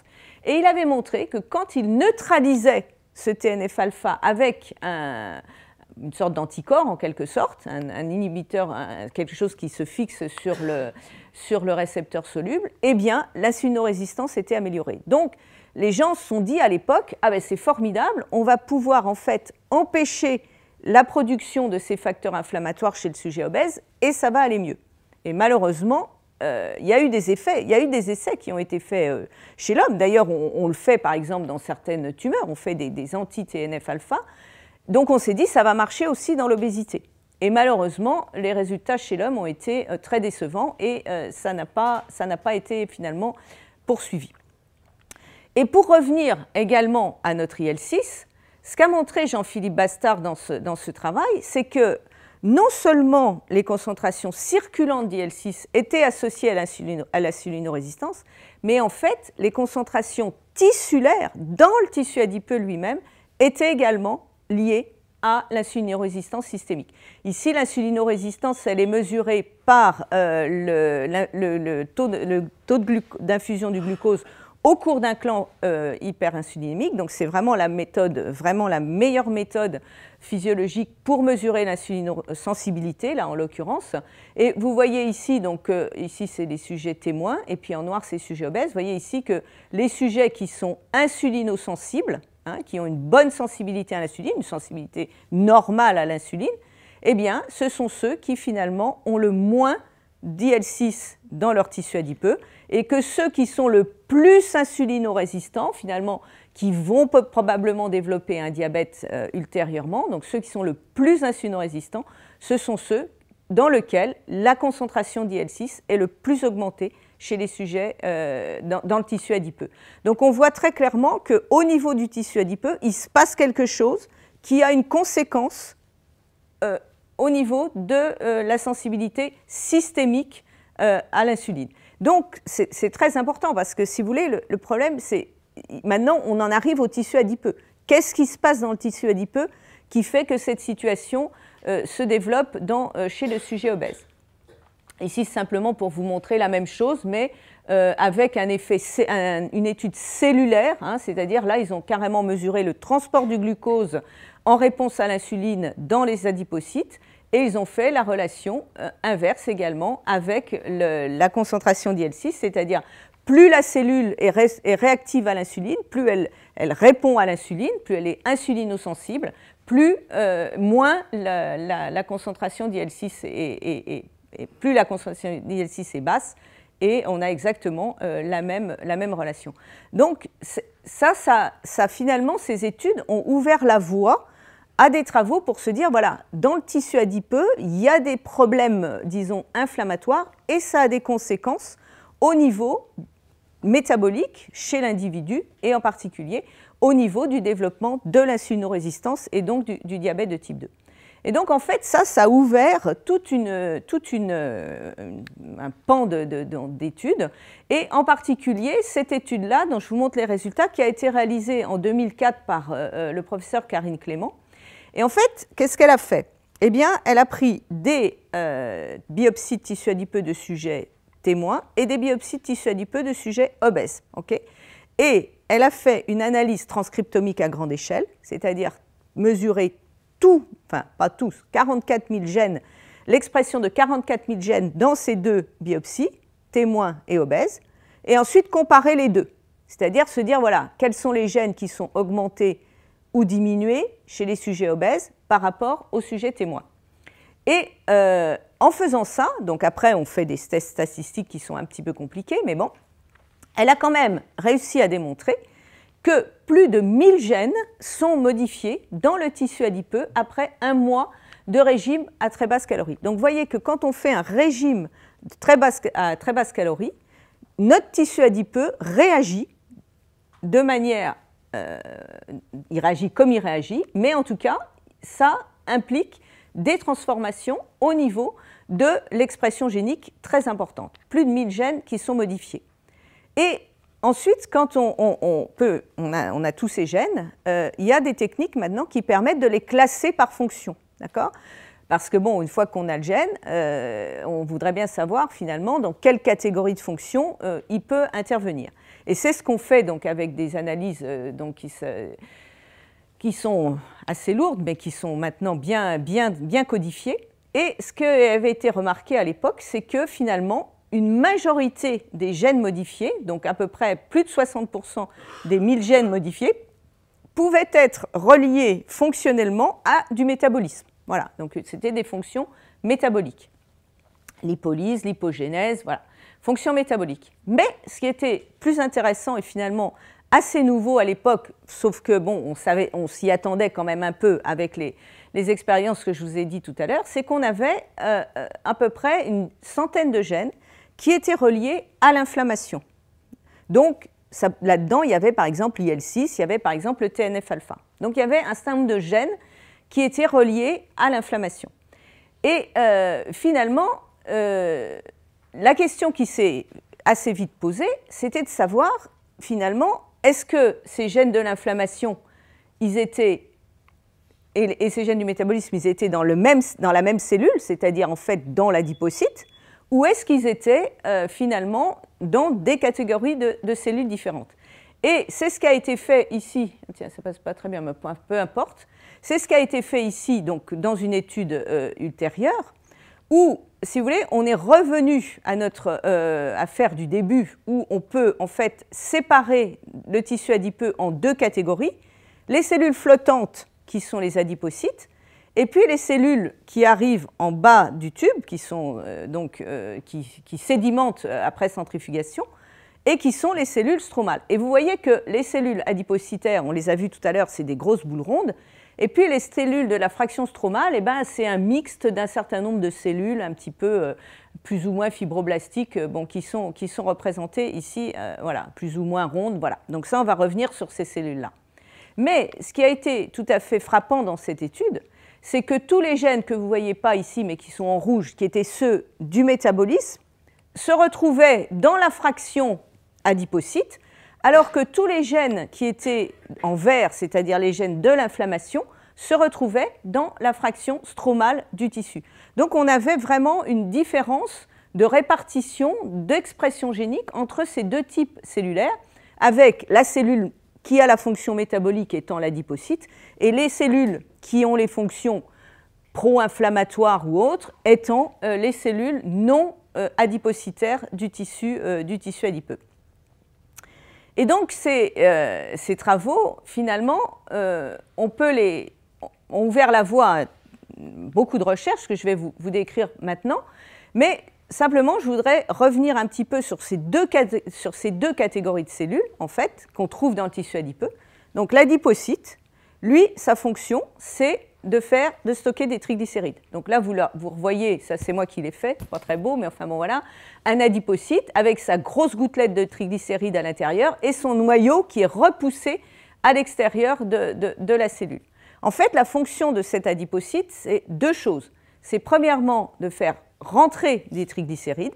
Speaker 1: et il avait montré que quand il neutralisait ce TNF-alpha avec une sorte d'anticorps en quelque sorte, un inhibiteur, quelque chose qui se fixe sur le récepteur soluble, eh bien l'insulinorésistance était améliorée. Donc les gens se sont dit à l'époque, ah ben c'est formidable, on va pouvoir en fait empêcher la production de ces facteurs inflammatoires chez le sujet obèse et ça va aller mieux. Et malheureusement, il y a eu des effets, il y a eu des essais qui ont été faits chez l'homme. D'ailleurs, on le fait par exemple dans certaines tumeurs, on fait des anti-TNF-alpha. Donc on s'est dit, ça va marcher aussi dans l'obésité. Et malheureusement, les résultats chez l'homme ont été très décevants et ça n'a pas été finalement poursuivi. Et pour revenir également à notre IL6, ce qu'a montré Jean-Philippe Bastard dans ce travail, c'est que non seulement les concentrations circulantes d'IL6 étaient associées à l'insulinorésistance, mais en fait, les concentrations tissulaires dans le tissu adipeux lui-même étaient également liées à l'insulinorésistance systémique. Ici, l'insulinorésistance, elle est mesurée par le taux d'infusion du glucose au cours d'un clan hyperinsulinémique. Donc c'est vraiment la meilleure méthode physiologique pour mesurer l'insulinosensibilité, là en l'occurrence. Et vous voyez ici, donc ici c'est des sujets témoins, et puis en noir c'est les sujets obèses. Vous voyez ici que les sujets qui sont insulinosensibles, qui ont une bonne sensibilité à l'insuline, une sensibilité normale à l'insuline, eh bien ce sont ceux qui finalement ont le moins d'IL6 dans leur tissu adipeux, et que ceux qui sont le plus insulinorésistants, finalement, qui vont probablement développer un diabète ultérieurement, donc ceux qui sont le plus insulinorésistants, ce sont ceux dans lesquels la concentration d'IL6 est le plus augmentée chez les sujets dans le tissu adipeux. Donc on voit très clairement qu'au niveau du tissu adipeux, il se passe quelque chose qui a une conséquence au niveau de la sensibilité systémique à l'insuline. Donc, c'est très important parce que, si vous voulez, le problème, c'est maintenant, on en arrive au tissu adipeux. Qu'est-ce qui se passe dans le tissu adipeux qui fait que cette situation se développe chez le sujet obèse? Ici, simplement pour vous montrer la même chose, mais avec une étude cellulaire, c'est-à-dire là, ils ont carrément mesuré le transport du glucose en réponse à l'insuline dans les adipocytes. Et ils ont fait la relation inverse également avec la concentration d'IL6, c'est-à-dire plus la cellule est réactive à l'insuline, plus elle répond à l'insuline, plus elle est insulinosensible, moins la concentration d'IL6 plus la concentration d'IL6 est basse, et on a exactement la même relation. Donc ça finalement, ces études ont ouvert la voie à des travaux pour se dire, voilà, dans le tissu adipeux, il y a des problèmes, disons, inflammatoires, et ça a des conséquences au niveau métabolique chez l'individu, et en particulier au niveau du développement de l'insulinorésistance et donc du diabète de type 2. Et donc, en fait, ça a ouvert un pan d'études, et en particulier cette étude-là, dont je vous montre les résultats, qui a été réalisée en 2004 par le professeur Karine Clément. Et en fait, qu'est-ce qu'elle a fait? Eh bien, elle a pris des biopsies de tissu adipeux de sujets témoins et des biopsies de tissu adipeux de sujets obèses. Okay, et elle a fait une analyse transcriptomique à grande échelle, c'est-à-dire mesurer tout, enfin pas tous, 44 000 gènes, l'expression de 44 000 gènes dans ces deux biopsies, témoins et obèses, et ensuite comparer les deux. C'est-à-dire se dire, voilà, quels sont les gènes qui sont augmentés ou diminuer chez les sujets obèses par rapport aux sujets témoins. Et en faisant ça, donc après on fait des tests statistiques qui sont un petit peu compliqués, mais bon, elle a quand même réussi à démontrer que plus de 1000 gènes sont modifiés dans le tissu adipeux après un mois de régime à très basse calorie. Donc vous voyez que quand on fait un régime à très basse calorie, notre tissu adipeux réagit de manière il réagit comme il réagit, mais en tout cas, ça implique des transformations au niveau de l'expression génique très importante. Plus de 1000 gènes qui sont modifiés. Et ensuite, quand on a tous ces gènes, il y a des techniques maintenant qui permettent de les classer par fonction. D'accord ? Parce que, bon, une fois qu'on a le gène, on voudrait bien savoir, finalement, dans quelle catégorie de fonction il peut intervenir. Et c'est ce qu'on fait donc, avec des analyses donc, qui sont assez lourdes, mais qui sont maintenant bien codifiées. Et ce qui avait été remarqué à l'époque, c'est que, finalement, une majorité des gènes modifiés, donc à peu près plus de 60% des 1000 gènes modifiés, pouvaient être reliés fonctionnellement à du métabolisme. Voilà, donc c'était des fonctions métaboliques. Lipolyse, lipogénèse, voilà, fonctions métaboliques. Mais ce qui était plus intéressant et finalement assez nouveau à l'époque, sauf que bon, on s'y attendait quand même un peu avec les expériences que je vous ai dit tout à l'heure, c'est qu'on avait à peu près une centaine de gènes qui étaient reliés à l'inflammation. Donc là-dedans, il y avait par exemple l'IL6, il y avait par exemple le TNF-alpha. Donc il y avait un certain nombre de gènes qui étaient reliés à l'inflammation. Et finalement, la question qui s'est assez vite posée, c'était de savoir, finalement, est-ce que ces gènes de l'inflammation, ils étaient, et ces gènes du métabolisme, ils étaient dans la même cellule, c'est-à-dire en fait dans l'adipocyte, ou est-ce qu'ils étaient finalement dans des catégories de cellules différentes? Et c'est ce qui a été fait ici, tiens, ça passe pas très bien, mais peu importe, c'est ce qui a été fait ici, donc dans une étude ultérieure, où, si vous voulez, on est revenu à notre affaire du début, où on peut en fait séparer le tissu adipeux en deux catégories, les cellules flottantes, qui sont les adipocytes, et puis les cellules qui arrivent en bas du tube, qui sont qui sédimentent après centrifugation, et qui sont les cellules stromales. Et vous voyez que les cellules adipocytaires, on les a vues tout à l'heure, c'est des grosses boules rondes, et puis les cellules de la fraction stromale, eh ben, c'est un mixte d'un certain nombre de cellules, un petit peu plus ou moins fibroblastiques, qui sont représentées ici, voilà, plus ou moins rondes. Voilà. Donc ça, on va revenir sur ces cellules-là. Mais ce qui a été tout à fait frappant dans cette étude, c'est que tous les gènes que vous ne voyez pas ici, mais qui sont en rouge, qui étaient ceux du métabolisme, se retrouvaient dans la fraction adipocyte, alors que tous les gènes qui étaient en vert, c'est-à-dire les gènes de l'inflammation, se retrouvaient dans la fraction stromale du tissu. Donc on avait vraiment une différence de répartition, d'expression génique entre ces deux types cellulaires, avec la cellule qui a la fonction métabolique étant l'adipocyte, et les cellules qui ont les fonctions pro-inflammatoires ou autres étant les cellules non adipocytaires du tissu adipeux. Et donc ces travaux, finalement, ont ouvert la voie à beaucoup de recherches que je vais vous décrire maintenant, mais simplement, je voudrais revenir un petit peu sur ces deux catégories de cellules, en fait, qu'on trouve dans le tissu adipeux. Donc l'adipocyte, lui, sa fonction, c'est de stocker des triglycérides. Donc là, vous revoyez, ça c'est moi qui l'ai fait, pas très beau, mais enfin bon voilà, un adipocyte avec sa grosse gouttelette de triglycérides à l'intérieur et son noyau qui est repoussé à l'extérieur de la cellule. En fait, la fonction de cet adipocyte, c'est deux choses. C'est premièrement de faire rentrer des triglycérides,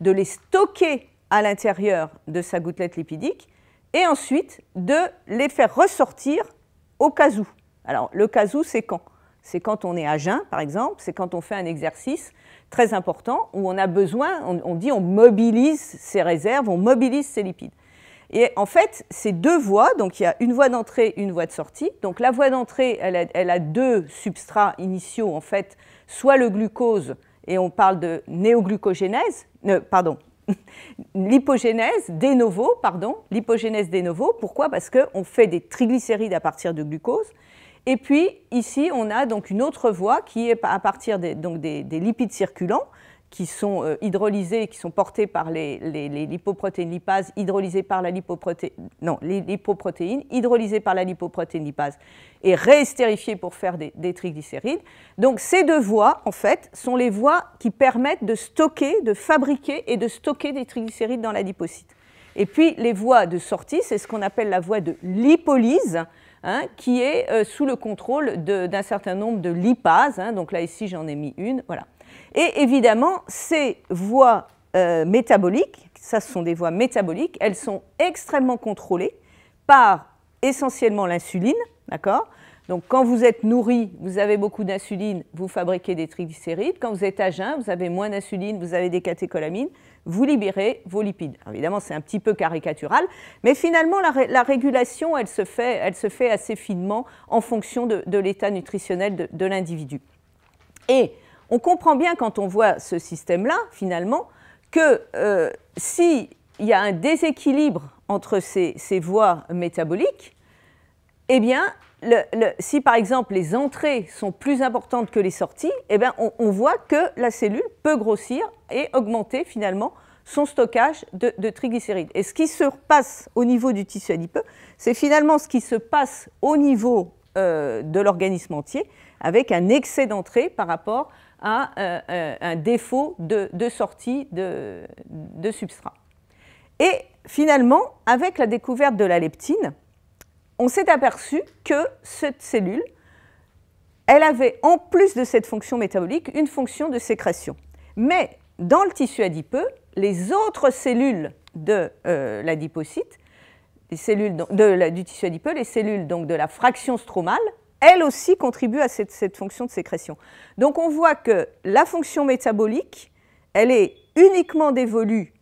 Speaker 1: de les stocker à l'intérieur de sa gouttelette lipidique et ensuite de les faire ressortir au cas où. Alors, le cas où, c'est quand? C'est quand on est à jeun, par exemple, c'est quand on fait un exercice très important où on a besoin, on dit on mobilise ses réserves, on mobilise ses lipides. Et en fait, ces deux voies, donc il y a une voie d'entrée, une voie de sortie. Donc la voie d'entrée, elle a deux substrats initiaux, en fait, soit le glucose, et on parle de néoglucogénèse, lipogénèse de novo, lipogénèse de novo. Pourquoi? Parce qu'on fait des triglycérides à partir de glucose. Et puis, ici, on a donc une autre voie qui est à partir des lipides circulants qui sont hydrolysés, qui sont portés par les lipoprotéines lipases, hydrolysés par les lipoprotéines, hydrolysés par la lipoprotéine lipase et réestérifiés pour faire des triglycérides. Donc, ces deux voies, en fait, sont les voies qui permettent de stocker, de fabriquer et de stocker des triglycérides dans l'adipocyte. Et puis, les voies de sortie, c'est ce qu'on appelle la voie de lipolyse, qui est sous le contrôle d'un certain nombre de lipases. Donc là, ici, j'en ai mis une. Voilà. Et évidemment, ces voies métaboliques, ça ce sont des voies métaboliques, elles sont extrêmement contrôlées par essentiellement l'insuline, d'accord ? Donc quand vous êtes nourri, vous avez beaucoup d'insuline, vous fabriquez des triglycérides. Quand vous êtes à jeun, vous avez moins d'insuline, vous avez des catécholamines, vous libérez vos lipides. Alors évidemment, c'est un petit peu caricatural, mais finalement, la régulation, elle se fait assez finement en fonction de l'état nutritionnel de l'individu. Et on comprend bien quand on voit ce système-là, finalement, que s'il y a un déséquilibre entre ces voies métaboliques, eh bien, si par exemple les entrées sont plus importantes que les sorties, eh bien, on voit que la cellule peut grossir et augmenter finalement son stockage de triglycérides. Et ce qui se passe au niveau du tissu adipeux, c'est finalement ce qui se passe au niveau de l'organisme entier, avec un excès d'entrée par rapport à un défaut de sortie de substrat. Et finalement, avec la découverte de la leptine, on s'est aperçu que cette cellule, elle avait, en plus de cette fonction métabolique, une fonction de sécrétion. Mais dans le tissu adipeux, les autres cellules de l'adipocyte, les cellules du tissu adipeux, les cellules donc, de la fraction stromale, elles aussi contribuent à cette fonction de sécrétion. Donc on voit que la fonction métabolique, elle est uniquement dévolue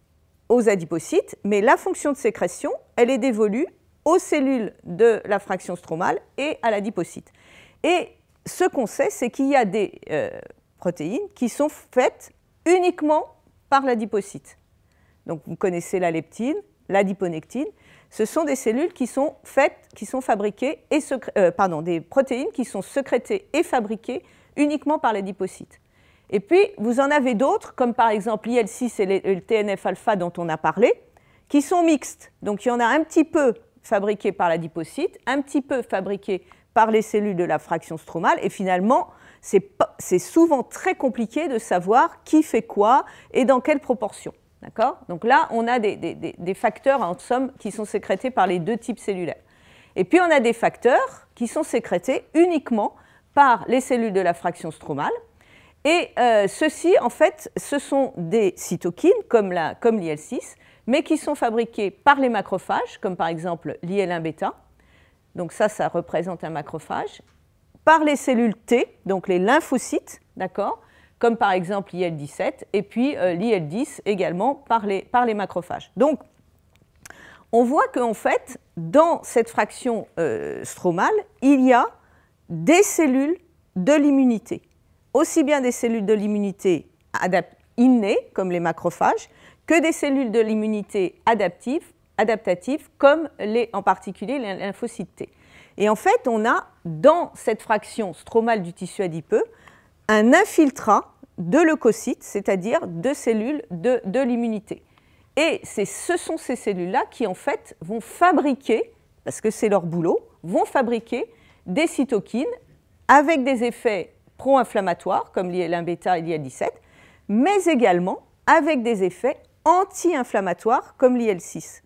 Speaker 1: aux adipocytes, mais la fonction de sécrétion, elle est dévolue aux cellules de la fraction stromale et à l'adipocyte. Et ce qu'on sait, c'est qu'il y a des protéines qui sont faites uniquement par l'adipocyte. Donc vous connaissez la leptine, l'adiponectine. Ce sont des cellules qui sont fabriquées et des protéines qui sont sécrétées et fabriquées uniquement par l'adipocyte. Et puis vous en avez d'autres, comme par exemple l'IL6 et le TNF-alpha dont on a parlé, qui sont mixtes. Donc il y en a un petit peu fabriqués par l'adipocyte, un petit peu fabriqués par les cellules de la fraction stromale, et finalement, c'est souvent très compliqué de savoir qui fait quoi et dans quelle proportion. D'accord ? Donc là, on a des facteurs, en somme, qui sont sécrétés par les deux types cellulaires. Et puis, on a des facteurs qui sont sécrétés uniquement par les cellules de la fraction stromale. Et ceux-ci, en fait, ce sont des cytokines, comme l'IL6, mais qui sont fabriqués par les macrophages, comme par exemple l'IL1β, donc ça représente un macrophage, par les cellules T, donc les lymphocytes, d'accord, comme par exemple l'IL-17, et puis l'IL-10 également par les macrophages. Donc, on voit qu'en fait, dans cette fraction stromale, il y a des cellules de l'immunité, aussi bien des cellules de l'immunité innées, comme les macrophages, que des cellules de l'immunité adaptatives, comme en particulier les lymphocytes T. Et en fait, on a dans cette fraction stromale du tissu adipeux un infiltrat de leucocytes, c'est-à-dire de cellules de l'immunité. Et ce sont ces cellules-là qui, en fait, vont fabriquer, parce que c'est leur boulot, vont fabriquer des cytokines avec des effets pro-inflammatoires, comme l'IL1β et l'IL-17, mais également avec des effets anti-inflammatoires comme l'IL10.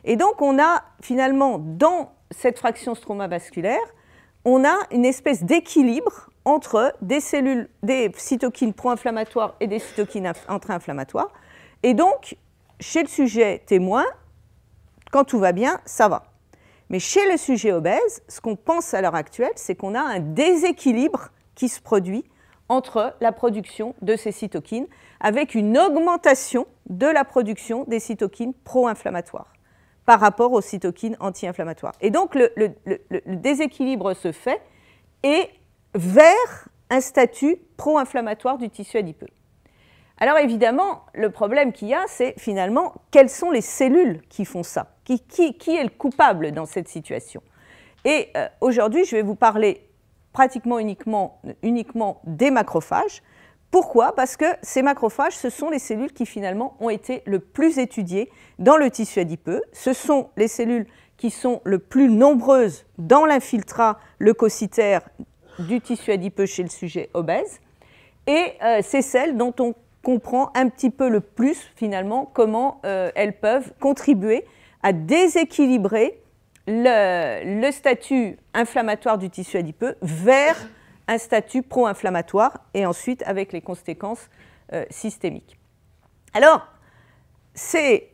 Speaker 1: Et donc, on a finalement, dans cette fraction stromavasculaire, on a une espèce d'équilibre entre des cytokines pro-inflammatoires et des cytokines anti-inflammatoires. Et donc, chez le sujet témoin, quand tout va bien, ça va. Mais chez le sujet obèse, ce qu'on pense à l'heure actuelle, c'est qu'on a un déséquilibre qui se produit entre la production de ces cytokines, avec une augmentation de la production des cytokines pro-inflammatoires par rapport aux cytokines anti-inflammatoires. Et donc, le déséquilibre se fait et vers un statut pro-inflammatoire du tissu adipeux. Alors évidemment, le problème qu'il y a, c'est finalement quelles sont les cellules qui font ça, qui est le coupable dans cette situation. Et aujourd'hui, je vais vous parler pratiquement uniquement des macrophages. Pourquoi ? Parce que ces macrophages, ce sont les cellules qui finalement ont été le plus étudiées dans le tissu adipeux. Ce sont les cellules qui sont le plus nombreuses dans l'infiltrat leucocytaire du tissu adipeux chez le sujet obèse. Et c'est celles dont on comprend un petit peu le plus finalement comment elles peuvent contribuer à déséquilibrer le statut inflammatoire du tissu adipeux vers un statut pro-inflammatoire et ensuite avec les conséquences systémiques. Alors, ces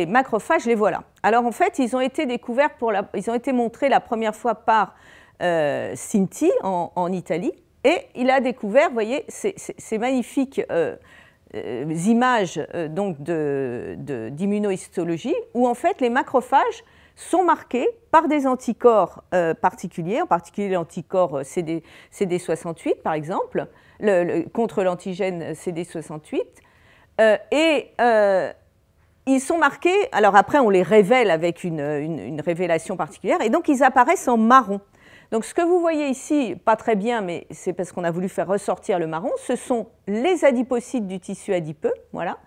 Speaker 1: macrophages, les voilà. Alors en fait, ils ont été découverts ils ont été montrés la première fois par Cinti en Italie, et il a découvert, vous voyez, ces magnifiques images donc d'immunohistologie où en fait les macrophages sont marqués par des anticorps particuliers, en particulier l'anticorps CD68 par exemple, contre l'antigène CD68, ils sont marqués, alors après on les révèle avec une révélation particulière, et donc ils apparaissent en marron. Donc ce que vous voyez ici, pas très bien, mais c'est parce qu'on a voulu faire ressortir le marron, ce sont les adipocytes du tissu adipeux, voilà,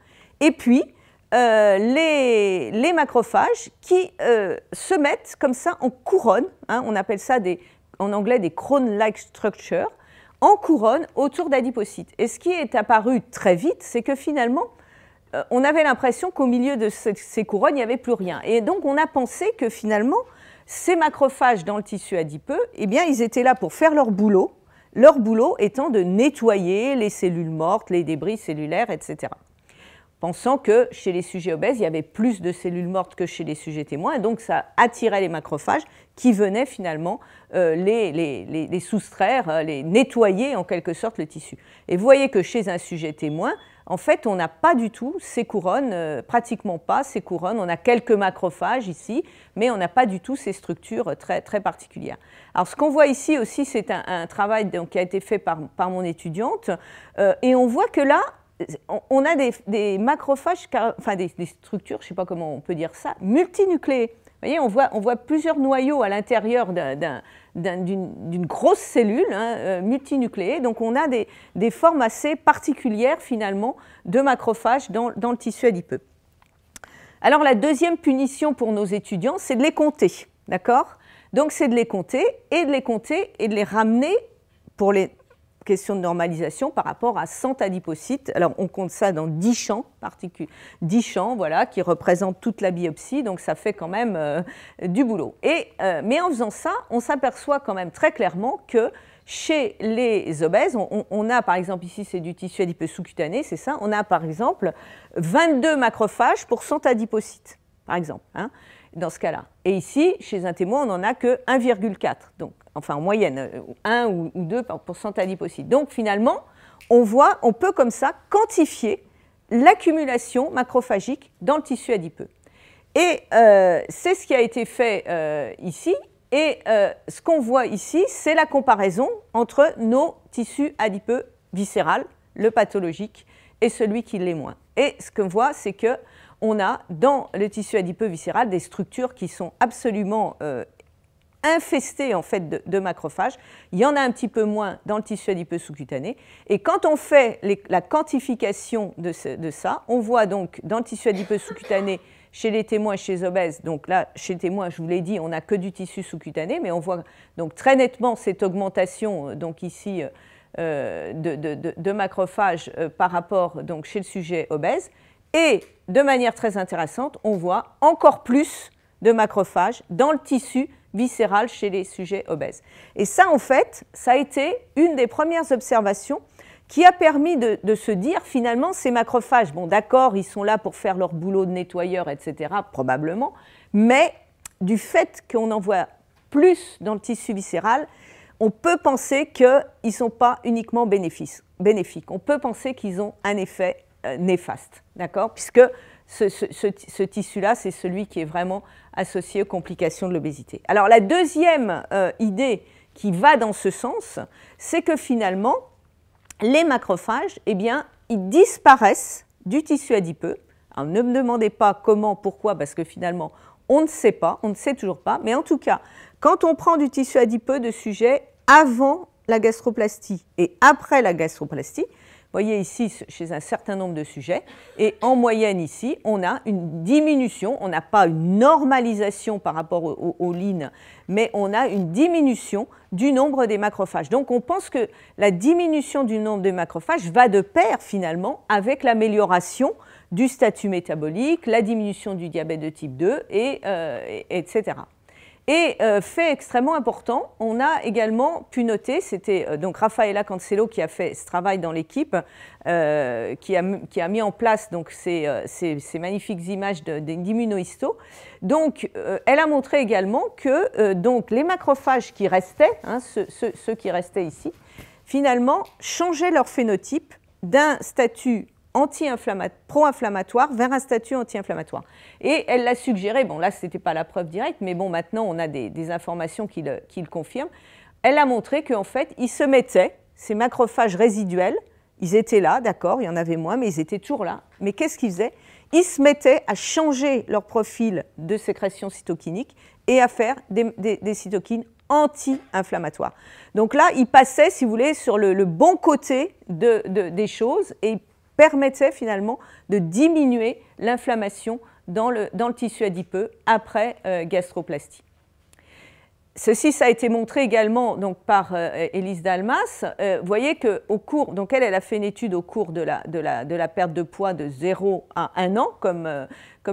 Speaker 1: et puis les macrophages qui se mettent comme ça en couronne, hein, on appelle ça en anglais des crown-like structures, en couronne autour d'adipocytes. Et ce qui est apparu très vite, c'est que finalement, on avait l'impression qu'au milieu de ces couronnes, il n'y avait plus rien. Et donc on a pensé que finalement, ces macrophages dans le tissu adipeux, eh bien, ils étaient là pour faire leur boulot étant de nettoyer les cellules mortes, les débris cellulaires, etc. Pensant que chez les sujets obèses, il y avait plus de cellules mortes que chez les sujets témoins, et donc ça attirait les macrophages qui venaient finalement les soustraire, les nettoyer en quelque sorte le tissu. Et vous voyez que chez un sujet témoin, en fait, on n'a pas du tout ces couronnes, pratiquement pas ces couronnes. On a quelques macrophages ici, mais on n'a pas du tout ces structures très, très particulières. Alors, ce qu'on voit ici aussi, c'est un travail donc, qui a été fait par mon étudiante, et on voit que là, on a des macrophages, enfin des structures, je ne sais pas comment on peut dire ça, multinucléées. Vous voyez, on voit plusieurs noyaux à l'intérieur d'une grosse cellule multinucléée. Donc on a des formes assez particulières finalement de macrophages dans le tissu adipeux. Alors la deuxième punition pour nos étudiants, c'est de les compter. D'accord ? Donc c'est de les compter et de les ramener pour les question de normalisation par rapport à 100 adipocytes. Alors, on compte ça dans 10 champs particuliers, 10 champs, voilà, qui représentent toute la biopsie, donc ça fait quand même du boulot. Mais en faisant ça, on s'aperçoit quand même très clairement que chez les obèses, on a par exemple, ici c'est du tissu adipeux sous-cutané, c'est ça, on a par exemple 22 macrophages pour 100 adipocytes, par exemple, hein, dans ce cas-là. Et ici, chez un témoin, on n'en a que 1,4, donc enfin en moyenne, 1 ou 2 pour 100 adipocytes. Donc finalement, on peut comme ça quantifier l'accumulation macrophagique dans le tissu adipeux. Et c'est ce qui a été fait ici. Et ce qu'on voit ici, c'est la comparaison entre nos tissus adipeux viscérales, le pathologique, et celui qui l'est moins. Et ce qu'on voit, c'est qu'on a dans le tissu adipeux viscéral des structures qui sont absolument infesté en fait de macrophages. Il y en a un petit peu moins dans le tissu adipeux sous-cutané. Et quand on fait la quantification de ça, on voit donc dans le tissu adipeux sous-cutané, chez les témoins et chez les obèses, donc là, chez les témoins, je vous l'ai dit, on n'a que du tissu sous-cutané, mais on voit donc très nettement cette augmentation, donc ici, de macrophages par rapport donc, chez le sujet obèse. Et de manière très intéressante, on voit encore plus de macrophages dans le tissu viscéral chez les sujets obèses. Et ça, en fait, ça a été une des premières observations qui a permis de se dire, finalement, ces macrophages, bon, d'accord, ils sont là pour faire leur boulot de nettoyeur, etc., probablement, mais du fait qu'on en voit plus dans le tissu viscéral, on peut penser qu'ils ne sont pas uniquement bénéfiques. On peut penser qu'ils ont un effet néfaste, d'accord, puisque ce tissu-là, c'est celui qui est vraiment associé aux complications de l'obésité. Alors la deuxième idée qui va dans ce sens, c'est que finalement, les macrophages, eh bien, ils disparaissent du tissu adipeux. Alors ne me demandez pas comment, pourquoi, parce que finalement, on ne sait pas, on ne sait toujours pas, mais en tout cas, quand on prend du tissu adipeux de sujets avant la gastroplastie et après la gastroplastie, vous voyez ici chez un certain nombre de sujets, et en moyenne ici, on a une diminution, on n'a pas une normalisation par rapport au lean, mais on a une diminution du nombre des macrophages. Donc on pense que la diminution du nombre de macrophages va de pair finalement avec l'amélioration du statut métabolique, la diminution du diabète de type 2, etc. Et fait extrêmement important, on a également pu noter, c'était donc Raffaella Cancello qui a fait ce travail dans l'équipe, qui a mis en place donc, ces magnifiques images d'immunohisto. Donc, elle a montré également que donc, les macrophages qui restaient, hein, ceux qui restaient ici, finalement changeaient leur phénotype d'un statut pro-inflammatoire vers un statut anti-inflammatoire. Et elle l'a suggéré, bon là ce n'était pas la preuve directe, mais bon maintenant on a des informations qui le confirment. Elle a montré qu'en fait ils se mettaient, ces macrophages résiduels, ils étaient là, d'accord, il y en avait moins, mais ils étaient toujours là. Mais qu'est-ce qu'ils faisaient? Ils se mettaient à changer leur profil de sécrétion cytokinique et à faire des cytokines anti-inflammatoires. Donc là, ils passaient, si vous voulez, sur le bon côté des choses et permettait finalement de diminuer l'inflammation dans le tissu adipeux après gastroplastie. Ceci, ça a été montré également donc, par Élise Dalmas. Vous voyez qu'au cours, donc elle a fait une étude au cours de la perte de poids de 0 à 1 an, comme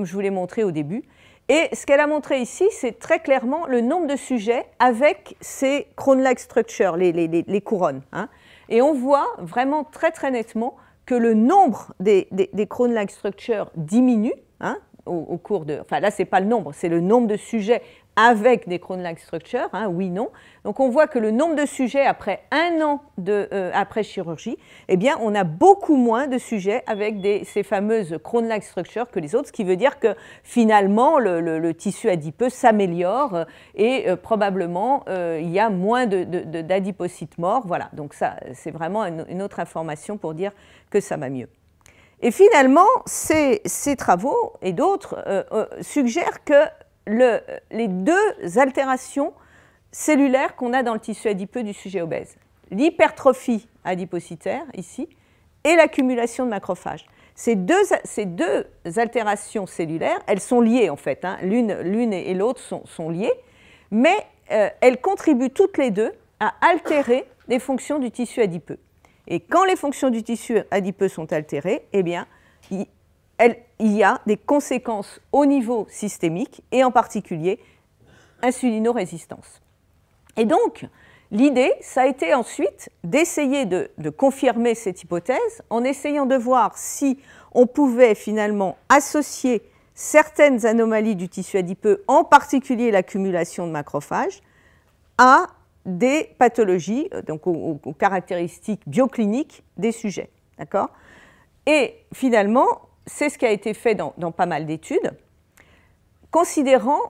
Speaker 1: je vous l'ai montré au début. Et ce qu'elle a montré ici, c'est très clairement le nombre de sujets avec ces crown-like structures, les couronnes. Hein. Et on voit vraiment très très nettement que le nombre des crown-like structures diminue hein, au cours de... Enfin là, ce n'est pas le nombre, c'est le nombre de sujets avec des crown-like structures, hein, oui, non. Donc on voit que le nombre de sujets après 1 an après chirurgie, eh bien on a beaucoup moins de sujets avec ces fameuses crown-like structures que les autres, ce qui veut dire que finalement le tissu adipeux s'améliore et probablement il y a moins d'adipocytes morts. Voilà, donc ça c'est vraiment une autre information pour dire que ça va mieux. Et finalement, ces travaux et d'autres suggèrent que les deux altérations cellulaires qu'on a dans le tissu adipeux du sujet obèse, l'hypertrophie adipocytaire ici et l'accumulation de macrophages. Ces deux altérations cellulaires, elles sont liées en fait, hein, l'une et l'autre sont liées, mais elles contribuent toutes les deux à altérer les fonctions du tissu adipeux. Et quand les fonctions du tissu adipeux sont altérées, eh bien, il y a des conséquences au niveau systémique et en particulier insulinorésistance. Et donc, l'idée, ça a été ensuite d'essayer de confirmer cette hypothèse en essayant de voir si on pouvait finalement associer certaines anomalies du tissu adipeux, en particulier l'accumulation de macrophages, à des pathologies, donc aux caractéristiques biocliniques des sujets. D'accord ? Et finalement, c'est ce qui a été fait dans pas mal d'études, considérant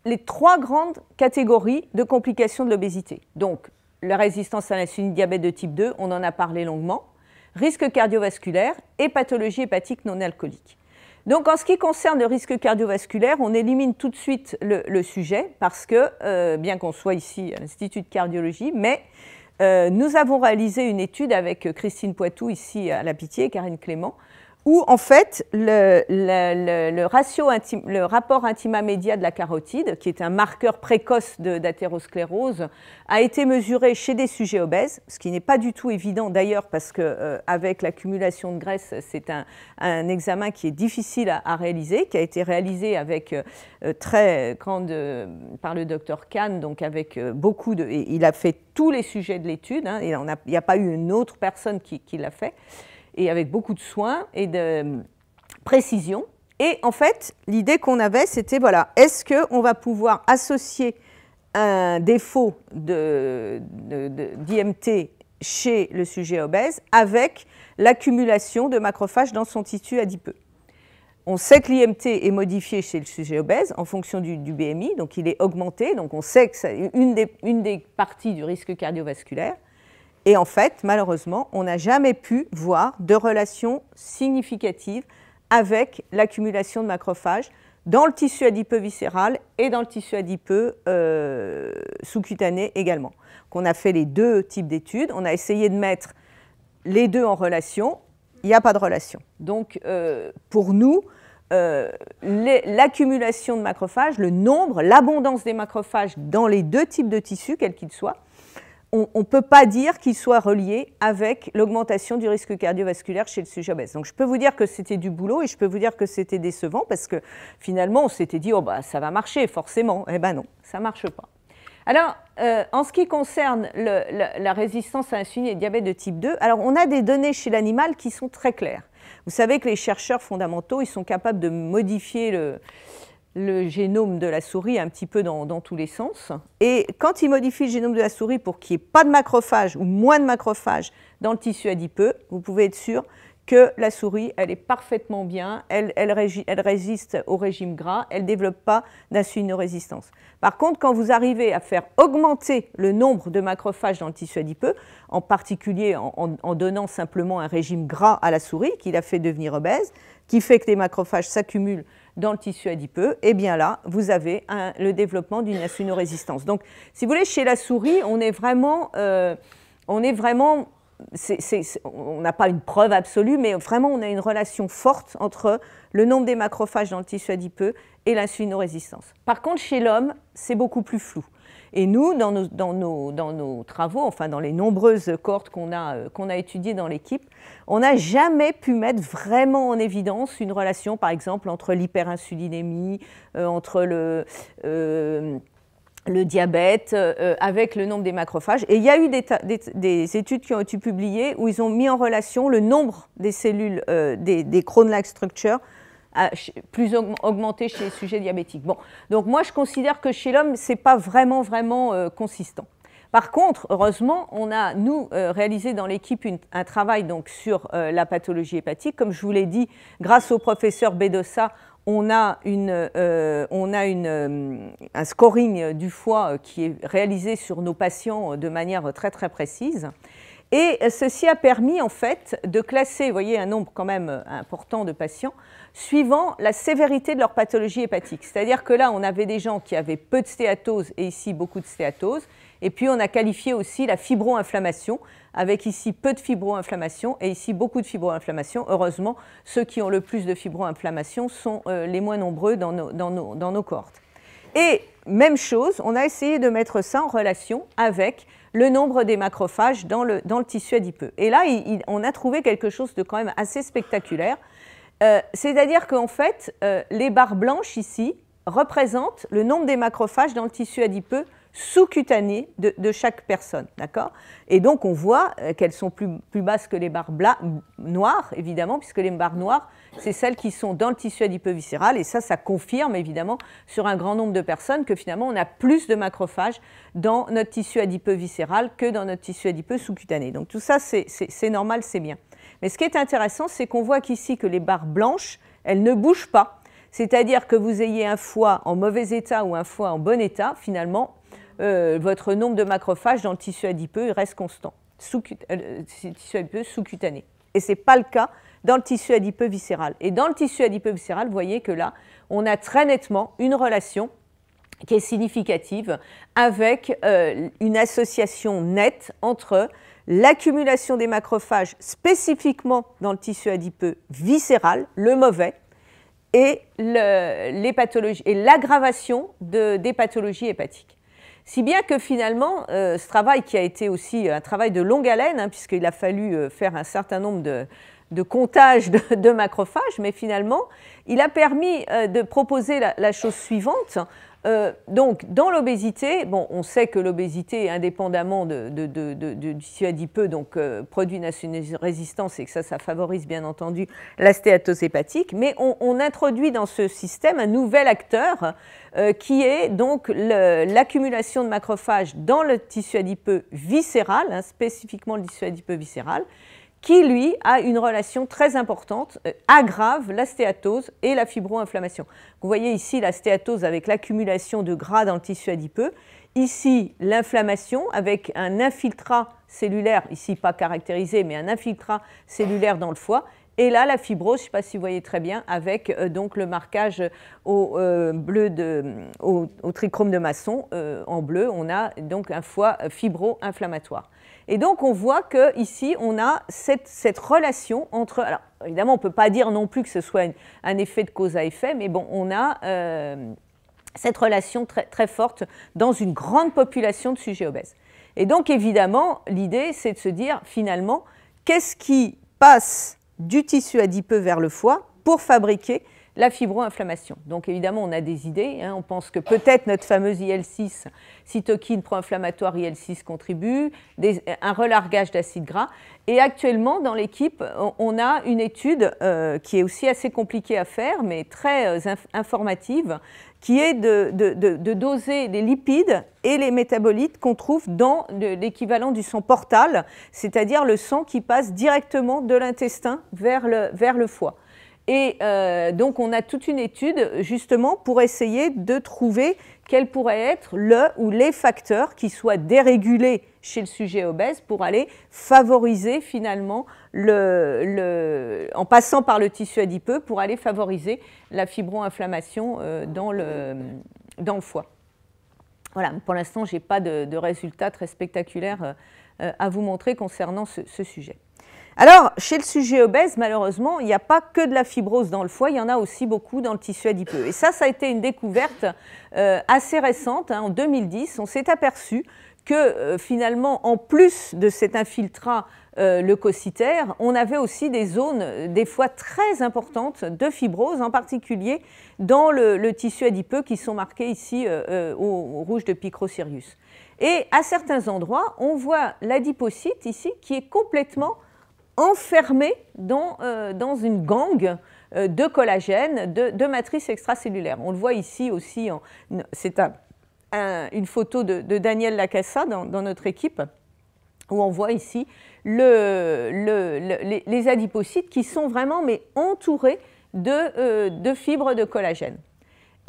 Speaker 1: les 3 grandes catégories de complications de l'obésité. Donc, la résistance à l'insuline, diabète de type 2, on en a parlé longuement, risque cardiovasculaire et pathologie hépatique non alcoolique. Donc, en ce qui concerne le risque cardiovasculaire, on élimine tout de suite le sujet parce que, bien qu'on soit ici à l'Institut de cardiologie, mais nous avons réalisé une étude avec Christine Poitou, ici à La Pitié, et Karine Clément, où en fait le rapport intima-média de la carotide, qui est un marqueur précoce d'athérosclérose, a été mesuré chez des sujets obèses, ce qui n'est pas du tout évident d'ailleurs parce qu'avec l'accumulation de graisse, c'est un examen qui est difficile à réaliser, qui a été réalisé avec par le docteur Kahn, donc avec beaucoup de... Il a fait tous les sujets de l'étude, hein, et il n'y a pas eu une autre personne qui l'a fait, et avec beaucoup de soins et de précision. Et en fait, l'idée qu'on avait, c'était, voilà, est-ce qu'on va pouvoir associer un défaut d'IMT chez le sujet obèse avec l'accumulation de macrophages dans son tissu adipeux? On sait que l'IMT est modifié chez le sujet obèse en fonction du BMI, donc il est augmenté, donc on sait que c'est une des parties du risque cardiovasculaire. Et en fait, malheureusement, on n'a jamais pu voir de relation significative avec l'accumulation de macrophages dans le tissu adipeux viscéral et dans le tissu adipeux sous-cutané également. Donc, on a fait les 2 types d'études, on a essayé de mettre les 2 en relation, il n'y a pas de relation. Donc, pour nous, l'accumulation de macrophages, le nombre, l'abondance des macrophages dans les 2 types de tissus, quels qu'ils soient, on ne peut pas dire qu'il soit relié avec l'augmentation du risque cardiovasculaire chez le sujet obèse. Donc je peux vous dire que c'était du boulot et je peux vous dire que c'était décevant parce que finalement on s'était dit oh bah ça va marcher forcément. Eh ben non, ça ne marche pas. Alors en ce qui concerne la résistance à l'insuline et le diabète de type 2, alors on a des données chez l'animal qui sont très claires. Vous savez que les chercheurs fondamentaux, ils sont capables de modifier le génome de la souris un petit peu dans tous les sens. Et quand ils modifient le génome de la souris pour qu'il n'y ait pas de macrophages ou moins de macrophages dans le tissu adipeux, vous pouvez être sûr que la souris, elle est parfaitement bien, elle résiste au régime gras, elle ne développe pas d'insulinorésistance. Par contre, quand vous arrivez à faire augmenter le nombre de macrophages dans le tissu adipeux, en particulier en donnant simplement un régime gras à la souris, qui la fait devenir obèse, qui fait que les macrophages s'accumulent dans le tissu adipeux, et bien là, vous avez le développement d'une insulinorésistance. Donc, si vous voulez, chez la souris, on n'a pas une preuve absolue, mais vraiment, on a une relation forte entre le nombre des macrophages dans le tissu adipeux et l'insulinorésistance. Par contre, chez l'homme, c'est beaucoup plus flou. Et nous, dans nos travaux, enfin dans les nombreuses cohortes qu'on a étudiées dans l'équipe, on n'a jamais pu mettre vraiment en évidence une relation, par exemple, entre l'hyperinsulinémie, entre le diabète, avec le nombre des macrophages. Et il y a eu des études qui ont été publiées où ils ont mis en relation le nombre des cellules des Cron-like structures plus augmenté chez les sujets diabétiques. Bon, donc moi je considère que chez l'homme, ce n'est pas vraiment consistant. Par contre, heureusement, on a, nous, réalisé dans l'équipe un travail donc, sur la pathologie hépatique. Comme je vous l'ai dit, grâce au professeur Bedossa, on a un scoring du foie qui est réalisé sur nos patients de manière très précise. Et ceci a permis en fait de classer, vous voyez, un nombre quand même important de patients suivant la sévérité de leur pathologie hépatique. C'est-à-dire que là, on avait des gens qui avaient peu de stéatose et ici beaucoup de stéatose. Et puis on a qualifié aussi la fibro-inflammation, avec ici peu de fibro-inflammation et ici beaucoup de fibro-inflammation. Heureusement, ceux qui ont le plus de fibro-inflammation sont les moins nombreux dans nos cohortes. Et même chose, on a essayé de mettre ça en relation avec le nombre des macrophages dans le tissu adipeux. Et là, on a trouvé quelque chose de quand même assez spectaculaire. C'est-à-dire qu'en fait, les barres blanches ici représentent le nombre des macrophages dans le tissu adipeux sous-cutané de chaque personne, d'accord ? Et donc on voit qu'elles sont plus basses que les barres noires, évidemment, puisque les barres noires, c'est celles qui sont dans le tissu adipeux viscéral, et ça confirme évidemment sur un grand nombre de personnes que finalement on a plus de macrophages dans notre tissu adipeux viscéral que dans notre tissu adipeux sous-cutané. Donc tout ça, c'est normal, c'est bien. Mais ce qui est intéressant, c'est qu'on voit qu'ici que les barres blanches, elles ne bougent pas. C'est-à-dire que vous ayez un foie en mauvais état ou un foie en bon état, finalement, votre nombre de macrophages dans le tissu adipeux il reste constant, tissu adipeux sous-cutané. Et ce n'est pas le cas dans le tissu adipeux viscéral. Et dans le tissu adipeux viscéral, vous voyez que là, on a très nettement une relation qui est significative avec une association nette entre l'accumulation des macrophages spécifiquement dans le tissu adipeux viscéral, le mauvais, et les pathologies et l'aggravation des pathologies hépatiques. Si bien que finalement, ce travail qui a été aussi un travail de longue haleine, hein, puisqu'il a fallu faire un certain nombre de comptages de macrophages, mais finalement, il a permis de proposer la chose suivante. Donc, dans l'obésité, bon, on sait que l'obésité, indépendamment du tissu adipeux, donc, produit une insulinorésistance et que ça favorise bien entendu la stéatose hépatique, mais on introduit dans ce système un nouvel acteur qui est donc l'accumulation de macrophages dans le tissu adipeux viscéral, hein, spécifiquement le tissu adipeux viscéral, qui, lui, a une relation très importante, aggrave la stéatose et la fibro-inflammation. Vous voyez ici la stéatose avec l'accumulation de gras dans le tissu adipeux, ici l'inflammation avec un infiltrat cellulaire, ici pas caractérisé, mais un infiltrat cellulaire dans le foie, et là la fibrose, je ne sais pas si vous voyez très bien, avec donc le marquage au trichrome de Masson, en bleu, on a donc un foie fibro-inflammatoire. Et donc, on voit qu'ici, on a cette relation entre... Alors, évidemment, on ne peut pas dire non plus que ce soit un effet de cause à effet, mais bon, on a cette relation très forte dans une grande population de sujets obèses. Et donc évidemment, l'idée c'est de se dire finalement, qu'est-ce qui passe du tissu adipeux vers le foie pour fabriquer la fibro-inflammation. Donc évidemment, on a des idées. On pense que peut-être notre fameuse IL-6, cytokine pro-inflammatoire IL-6 contribue, un relargage d'acide gras. Et actuellement, dans l'équipe, on a une étude qui est aussi assez compliquée à faire, mais très informative, qui est de doser les lipides et les métabolites qu'on trouve dans l'équivalent du sang portal, c'est-à-dire le sang qui passe directement de l'intestin vers le foie. Et donc, on a toute une étude, justement, pour essayer de trouver quels pourraient être le ou les facteurs qui soient dérégulés chez le sujet obèse pour aller favoriser, finalement, en passant par le tissu adipeux, pour aller favoriser la fibro-inflammation dans le foie. Voilà, pour l'instant, je n'ai pas de résultats très spectaculaires à vous montrer concernant ce sujet. Alors, chez le sujet obèse, malheureusement, il n'y a pas que de la fibrose dans le foie, il y en a aussi beaucoup dans le tissu adipeux. Et ça a été une découverte assez récente. En 2010, on s'est aperçu que finalement, en plus de cet infiltrat leucocytaire, on avait aussi des zones, des fois très importantes, de fibrose, en particulier dans le tissu adipeux qui sont marqués ici au rouge de Picrocirius. Et à certains endroits, on voit l'adipocyte ici qui est complètement enfermé dans une gangue de collagène, de matrice extracellulaire. On le voit ici aussi, c'est une photo de Daniel Lacassa dans notre équipe, où on voit ici les adipocytes qui sont vraiment entourés de fibres de collagène.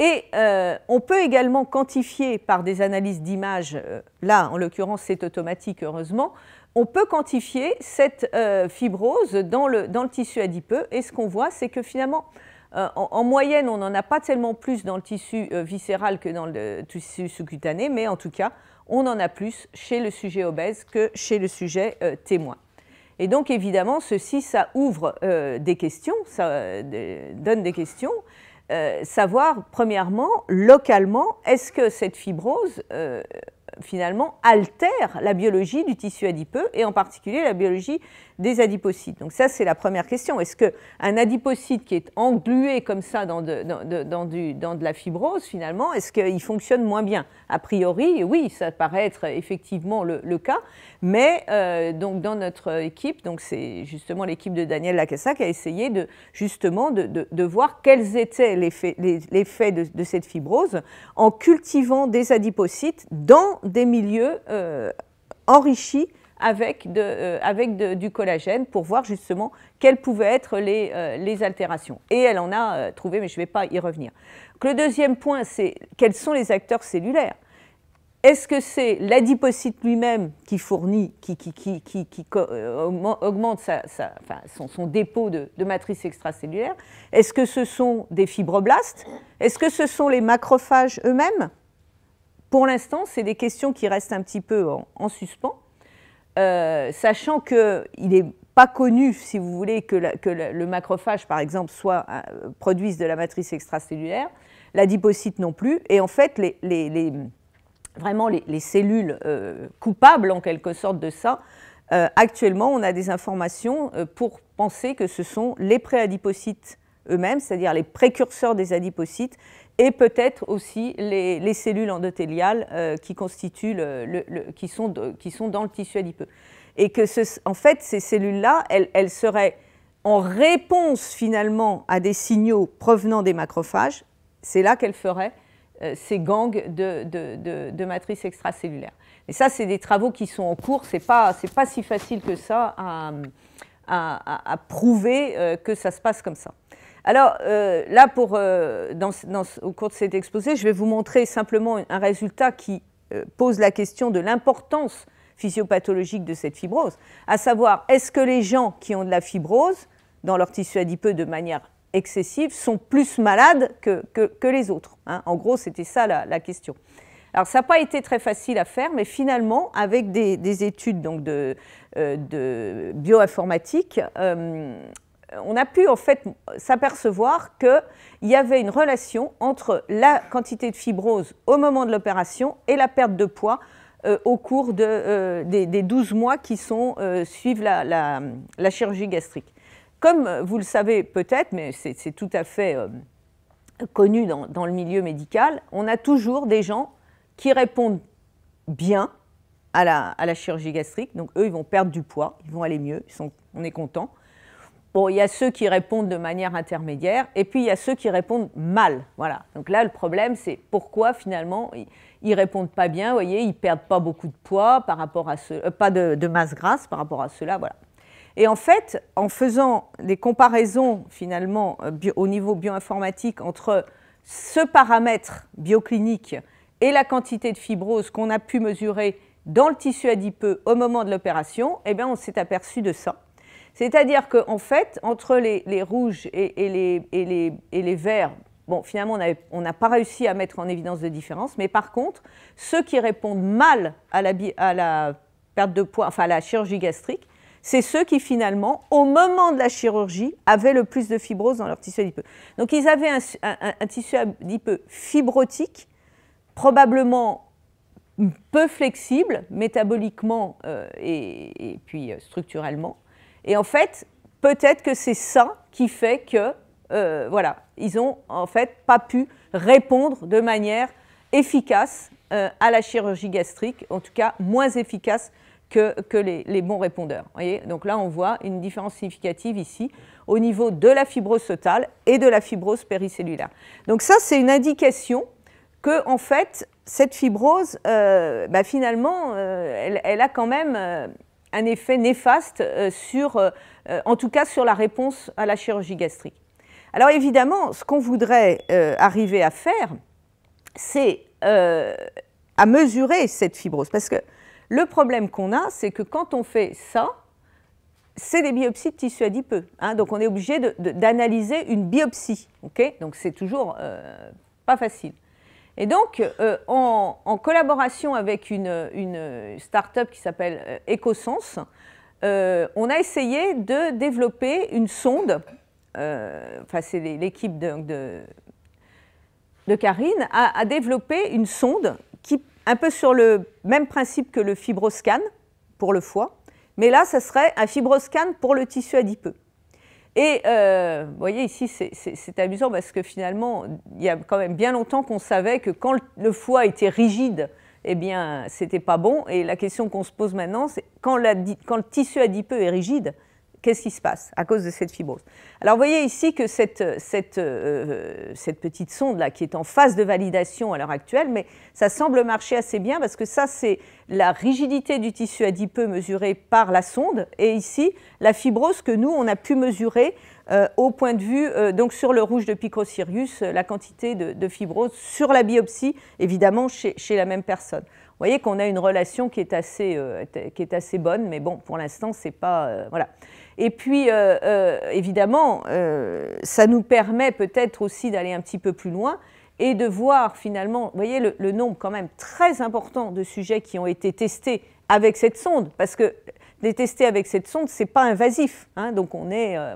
Speaker 1: Et on peut également quantifier par des analyses d'images, là en l'occurrence c'est automatique heureusement, on peut quantifier cette fibrose dans le tissu adipeux, et ce qu'on voit, c'est que finalement, en moyenne, on n'en a pas tellement plus dans le tissu viscéral que dans le tissu sous-cutané, mais en tout cas, on en a plus chez le sujet obèse que chez le sujet témoin. Et donc, évidemment, ceci, ça ouvre des questions, ça donne des questions. Savoir, premièrement, localement, est-ce que cette fibrose finalement altère la biologie du tissu adipeux et en particulier la biologie des adipocytes. Donc ça, c'est la première question. Est-ce qu'un adipocyte qui est englué comme ça dans de la fibrose, finalement, est-ce qu'il fonctionne moins bien? A priori, oui, ça paraît être effectivement le cas, mais donc dans notre équipe, donc c'est justement l'équipe de Daniel Lacassa qui a essayé justement de voir quels étaient les effets de cette fibrose en cultivant des adipocytes dans des milieux enrichis avec du collagène pour voir justement quelles pouvaient être les altérations. Et elle en a trouvé, mais je ne vais pas y revenir. Donc, le deuxième point, c'est quels sont les acteurs cellulaires? Est-ce que c'est l'adipocyte lui-même qui fournit, qui augmente son dépôt de matrice extracellulaire? Est-ce que ce sont des fibroblastes? Est-ce que ce sont les macrophages eux-mêmes? Pour l'instant, c'est des questions qui restent un petit peu en suspens, sachant qu'il n'est pas connu, si vous voulez, que le macrophage, par exemple, produise de la matrice extracellulaire, l'adipocyte non plus, et en fait, vraiment les cellules coupables, en quelque sorte, de ça, actuellement, on a des informations pour penser que ce sont les préadipocytes eux-mêmes, c'est-à-dire les précurseurs des adipocytes, et peut-être aussi les cellules endothéliales qui constituent qui sont dans le tissu adipeux. Et que, en fait, ces cellules-là, elles seraient en réponse finalement à des signaux provenant des macrophages, c'est là qu'elles feraient ces gangs de matrice extracellulaire. Et ça, c'est des travaux qui sont en cours, c'est pas si facile que ça à prouver que ça se passe comme ça. Alors là, au cours de cet exposé, je vais vous montrer simplement un résultat qui pose la question de l'importance physiopathologique de cette fibrose, à savoir, est-ce que les gens qui ont de la fibrose dans leur tissu adipeux de manière excessive sont plus malades que les autres, hein. En gros, c'était ça la question. Alors, ça n'a pas été très facile à faire, mais finalement, avec des études donc, de bioinformatique, on a pu en fait s'apercevoir qu'il y avait une relation entre la quantité de fibrose au moment de l'opération et la perte de poids au cours des 12 mois qui suivent la chirurgie gastrique. Comme vous le savez peut-être, mais c'est tout à fait connu dans le milieu médical, on a toujours des gens qui répondent bien à la chirurgie gastrique. Donc eux, ils vont perdre du poids, ils vont aller mieux, on est content. Bon, il y a ceux qui répondent de manière intermédiaire, et puis il y a ceux qui répondent mal. Voilà. Donc là, le problème, c'est pourquoi finalement ils répondent pas bien. Vous voyez, ils perdent pas beaucoup de poids par rapport à pas de masse grasse par rapport à ceux-là. Voilà. Et en fait, en faisant des comparaisons finalement au niveau bioinformatique entre ce paramètre bioclinique et la quantité de fibrose qu'on a pu mesurer dans le tissu adipeux au moment de l'opération, eh bien, on s'est aperçu de ça. C'est-à-dire qu'en fait, entre les rouges et les verts, bon, finalement, on n'a pas réussi à mettre en évidence de différence, mais par contre, ceux qui répondent mal à la perte de poids, enfin à la chirurgie gastrique, c'est ceux qui finalement, au moment de la chirurgie, avaient le plus de fibrose dans leur tissu adipeux. Donc ils avaient un tissu adipeux fibrotique, probablement peu flexible, métaboliquement et puis structurellement. Et en fait, peut-être que c'est ça qui fait que, voilà, ils n'ont en fait pas pu répondre de manière efficace à la chirurgie gastrique, en tout cas moins efficace que les bons répondeurs. Voyez, donc là, on voit une différence significative ici au niveau de la fibrose totale et de la fibrose péricellulaire. Donc ça, c'est une indication que, en fait, cette fibrose, finalement, elle a quand même un effet néfaste en tout cas sur la réponse à la chirurgie gastrique. Alors évidemment, ce qu'on voudrait arriver à faire, c'est à mesurer cette fibrose, parce que le problème qu'on a, c'est que quand on fait ça, c'est des biopsies de tissu adipeux. Hein, donc on est obligé d'analyser une biopsie. Okay, donc c'est toujours pas facile. Et donc, en collaboration avec une start-up qui s'appelle EcoSense, on a essayé de développer une sonde, enfin c'est l'équipe de Karine, a développé une sonde qui, un peu sur le même principe que le FibroScan pour le foie, mais là, ça serait un FibroScan pour le tissu adipeux. Et vous voyez ici, c'est amusant parce que finalement, il y a quand même bien longtemps qu'on savait que quand le foie était rigide, eh bien, c'était pas bon. Et la question qu'on se pose maintenant, c'est quand le tissu adipeux est rigide, qu'est-ce qui se passe à cause de cette fibrose? Alors, vous voyez ici que cette petite sonde-là, qui est en phase de validation à l'heure actuelle, mais ça semble marcher assez bien parce que ça, c'est la rigidité du tissu adipeux mesurée par la sonde, et ici, la fibrose que nous, on a pu mesurer au point de vue, donc sur le rouge de Picrocirrus, la quantité de fibrose sur la biopsie, évidemment, chez la même personne. Vous voyez qu'on a une relation qui est assez bonne, mais bon, pour l'instant, c'est pas... voilà. Et puis, évidemment, ça nous permet peut-être aussi d'aller un petit peu plus loin et de voir finalement, vous voyez, le nombre quand même très important de sujets qui ont été testés avec cette sonde, parce que les tester avec cette sonde, ce n'est pas invasif, hein, donc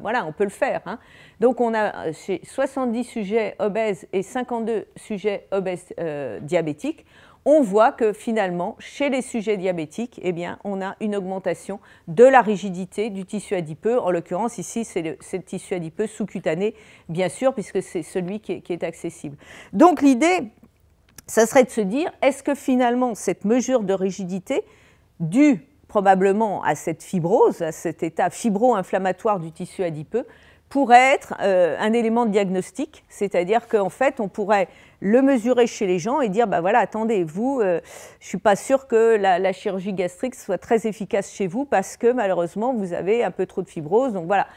Speaker 1: voilà, on peut le faire. Hein. Donc on a chez 70 sujets obèses et 52 sujets obèses diabétiques, on voit que finalement, chez les sujets diabétiques, eh bien, on a une augmentation de la rigidité du tissu adipeux. En l'occurrence, ici, c'est le tissu adipeux sous-cutané, bien sûr, puisque c'est celui qui est accessible. Donc l'idée, ça serait de se dire, est-ce que finalement, cette mesure de rigidité, due probablement à cette fibrose, à cet état fibro-inflammatoire du tissu adipeux, pourrait être un élément de diagnostic, c'est-à-dire qu'en fait, on pourrait le mesurer chez les gens et dire, ben voilà, attendez, vous, je ne suis pas sûre que la chirurgie gastrique soit très efficace chez vous parce que malheureusement, vous avez un peu trop de fibrose, donc voilà,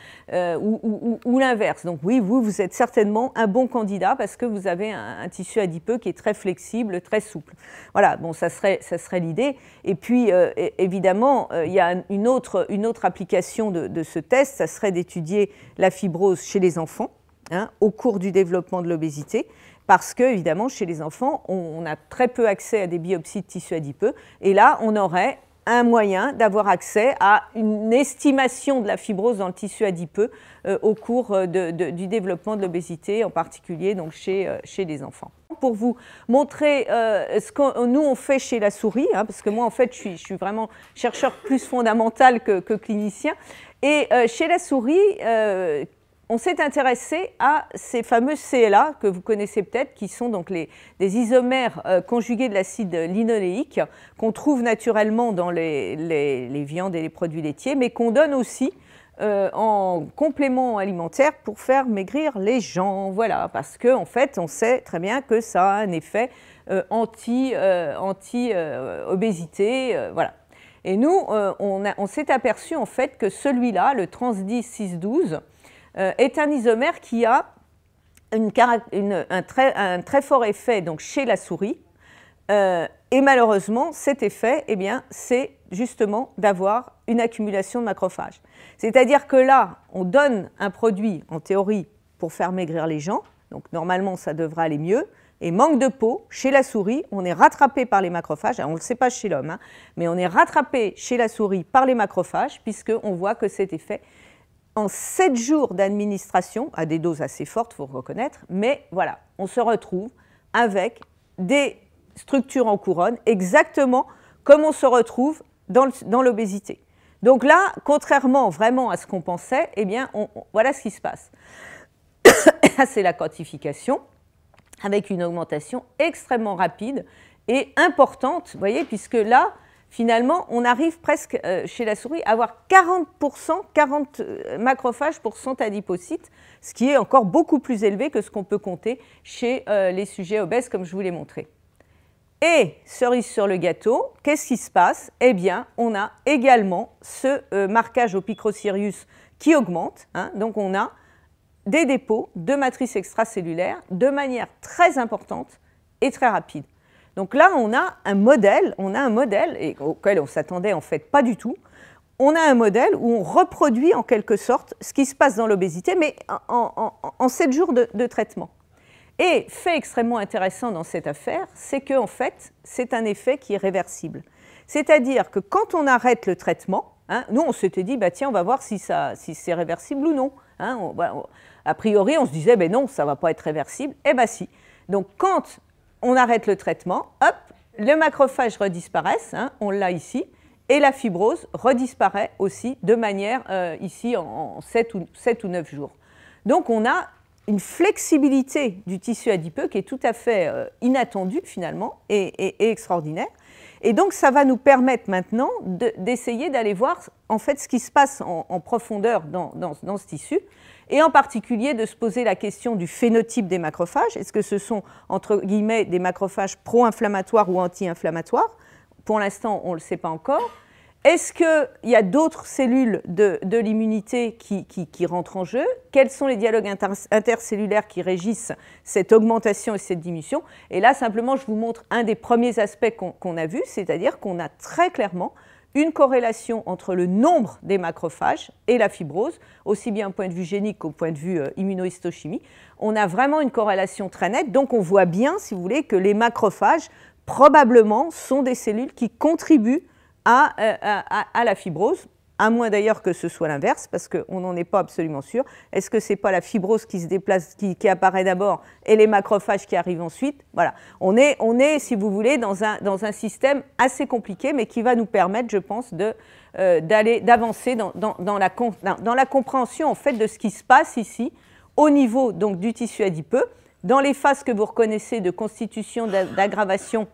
Speaker 1: ou l'inverse. Donc oui, vous êtes certainement un bon candidat parce que vous avez un tissu adipeux qui est très flexible, très souple. Voilà, bon, ça serait l'idée. Et puis, évidemment, il y a une autre application de ce test, ça serait d'étudier la fibrose chez les enfants, hein, au cours du développement de l'obésité, parce que, évidemment, chez les enfants, on a très peu accès à des biopsies de tissu adipeux, et là, on aurait un moyen d'avoir accès à une estimation de la fibrose dans le tissu adipeux au cours du développement de l'obésité, en particulier donc chez les enfants. pour vous montrer ce que nous on fait chez la souris, hein, parce que moi en fait je suis vraiment chercheur plus fondamental que clinicien. Et chez la souris, on s'est intéressé à ces fameux CLA que vous connaissez peut-être, qui sont donc des isomères conjugués de l'acide linoléique qu'on trouve naturellement dans les viandes et les produits laitiers, mais qu'on donne aussi en complément alimentaire pour faire maigrir les gens. Voilà, parce qu'en fait, on sait très bien que ça a un effet anti-obésité. Voilà. Et nous, on s'est aperçu en fait que celui-là, le Transdi 612, est un isomère qui a un très fort effet donc, chez la souris. Et malheureusement, cet effet, eh bien, c'est justement d'avoir une accumulation de macrophages. C'est-à-dire que là, on donne un produit, en théorie, pour faire maigrir les gens. Donc normalement, ça devrait aller mieux. Et manque de peau, chez la souris, on est rattrapé par les macrophages. Alors, on ne le sait pas chez l'homme, hein, mais on est rattrapé chez la souris par les macrophages, puisqu'on voit que cet effet, en 7 jours d'administration, à des doses assez fortes, il faut reconnaître, mais voilà, on se retrouve avec des structures en couronne, exactement comme on se retrouve dans l'obésité. Donc là, contrairement vraiment à ce qu'on pensait, eh bien, voilà ce qui se passe. C'est la quantification, avec une augmentation extrêmement rapide et importante, vous voyez, puisque là, finalement, on arrive presque chez la souris à avoir 40%, 40 macrophages pour 100 adipocytes, ce qui est encore beaucoup plus élevé que ce qu'on peut compter chez les sujets obèses, comme je vous l'ai montré. Et, cerise sur le gâteau, qu'est-ce qui se passe? Eh bien, on a également ce marquage au Picrocirius qui augmente, hein, donc on a des dépôts de matrices extracellulaires de manière très importante et très rapide. Donc là, on a un modèle et auquel on ne s'attendait en fait pas du tout. On a un modèle où on reproduit en quelque sorte ce qui se passe dans l'obésité, mais en 7 jours de traitement. Et fait extrêmement intéressant dans cette affaire, c'est qu'en fait, c'est un effet qui est réversible. C'est-à-dire que quand on arrête le traitement, hein, nous on s'était dit, bah, tiens, on va voir si c'est réversible ou non. Hein, a priori, on se disait, ben non, ça ne va pas être réversible. Eh bien si. Donc quand on arrête le traitement, hop, le macrophage redisparaissent, hein, on l'a ici, et la fibrose redisparaît aussi de manière, ici, en 7 ou 9 jours. Donc on a une flexibilité du tissu adipeux qui est tout à fait inattendue finalement et extraordinaire. Et donc ça va nous permettre maintenant d'essayer d'aller voir en fait ce qui se passe en profondeur dans ce tissu, et en particulier de se poser la question du phénotype des macrophages. Est-ce que ce sont, entre guillemets, des macrophages pro-inflammatoires ou anti-inflammatoires? Pour l'instant, on ne le sait pas encore. Est-ce qu'il y a d'autres cellules de l'immunité qui rentrent en jeu? Quels sont les dialogues intercellulaires qui régissent cette augmentation et cette diminution? Et là, simplement, je vous montre un des premiers aspects qu'on a vu, c'est-à-dire qu'on a très clairement une corrélation entre le nombre des macrophages et la fibrose, aussi bien au point de vue génique qu'au point de vue immunohistochimie. On a vraiment une corrélation très nette, donc on voit bien, si vous voulez, que les macrophages, probablement, sont des cellules qui contribuent à la fibrose, à moins d'ailleurs que ce soit l'inverse, parce qu'on n'en est pas absolument sûr. Est-ce que ce n'est pas la fibrose qui se déplace, qui apparaît d'abord, et les macrophages qui arrivent ensuite? Voilà. On est, si vous voulez, dans un système assez compliqué, mais qui va nous permettre, je pense, d'avancer dans la compréhension en fait, de ce qui se passe ici, au niveau donc, du tissu adipeux, dans les phases que vous reconnaissez de constitution, d'aggravation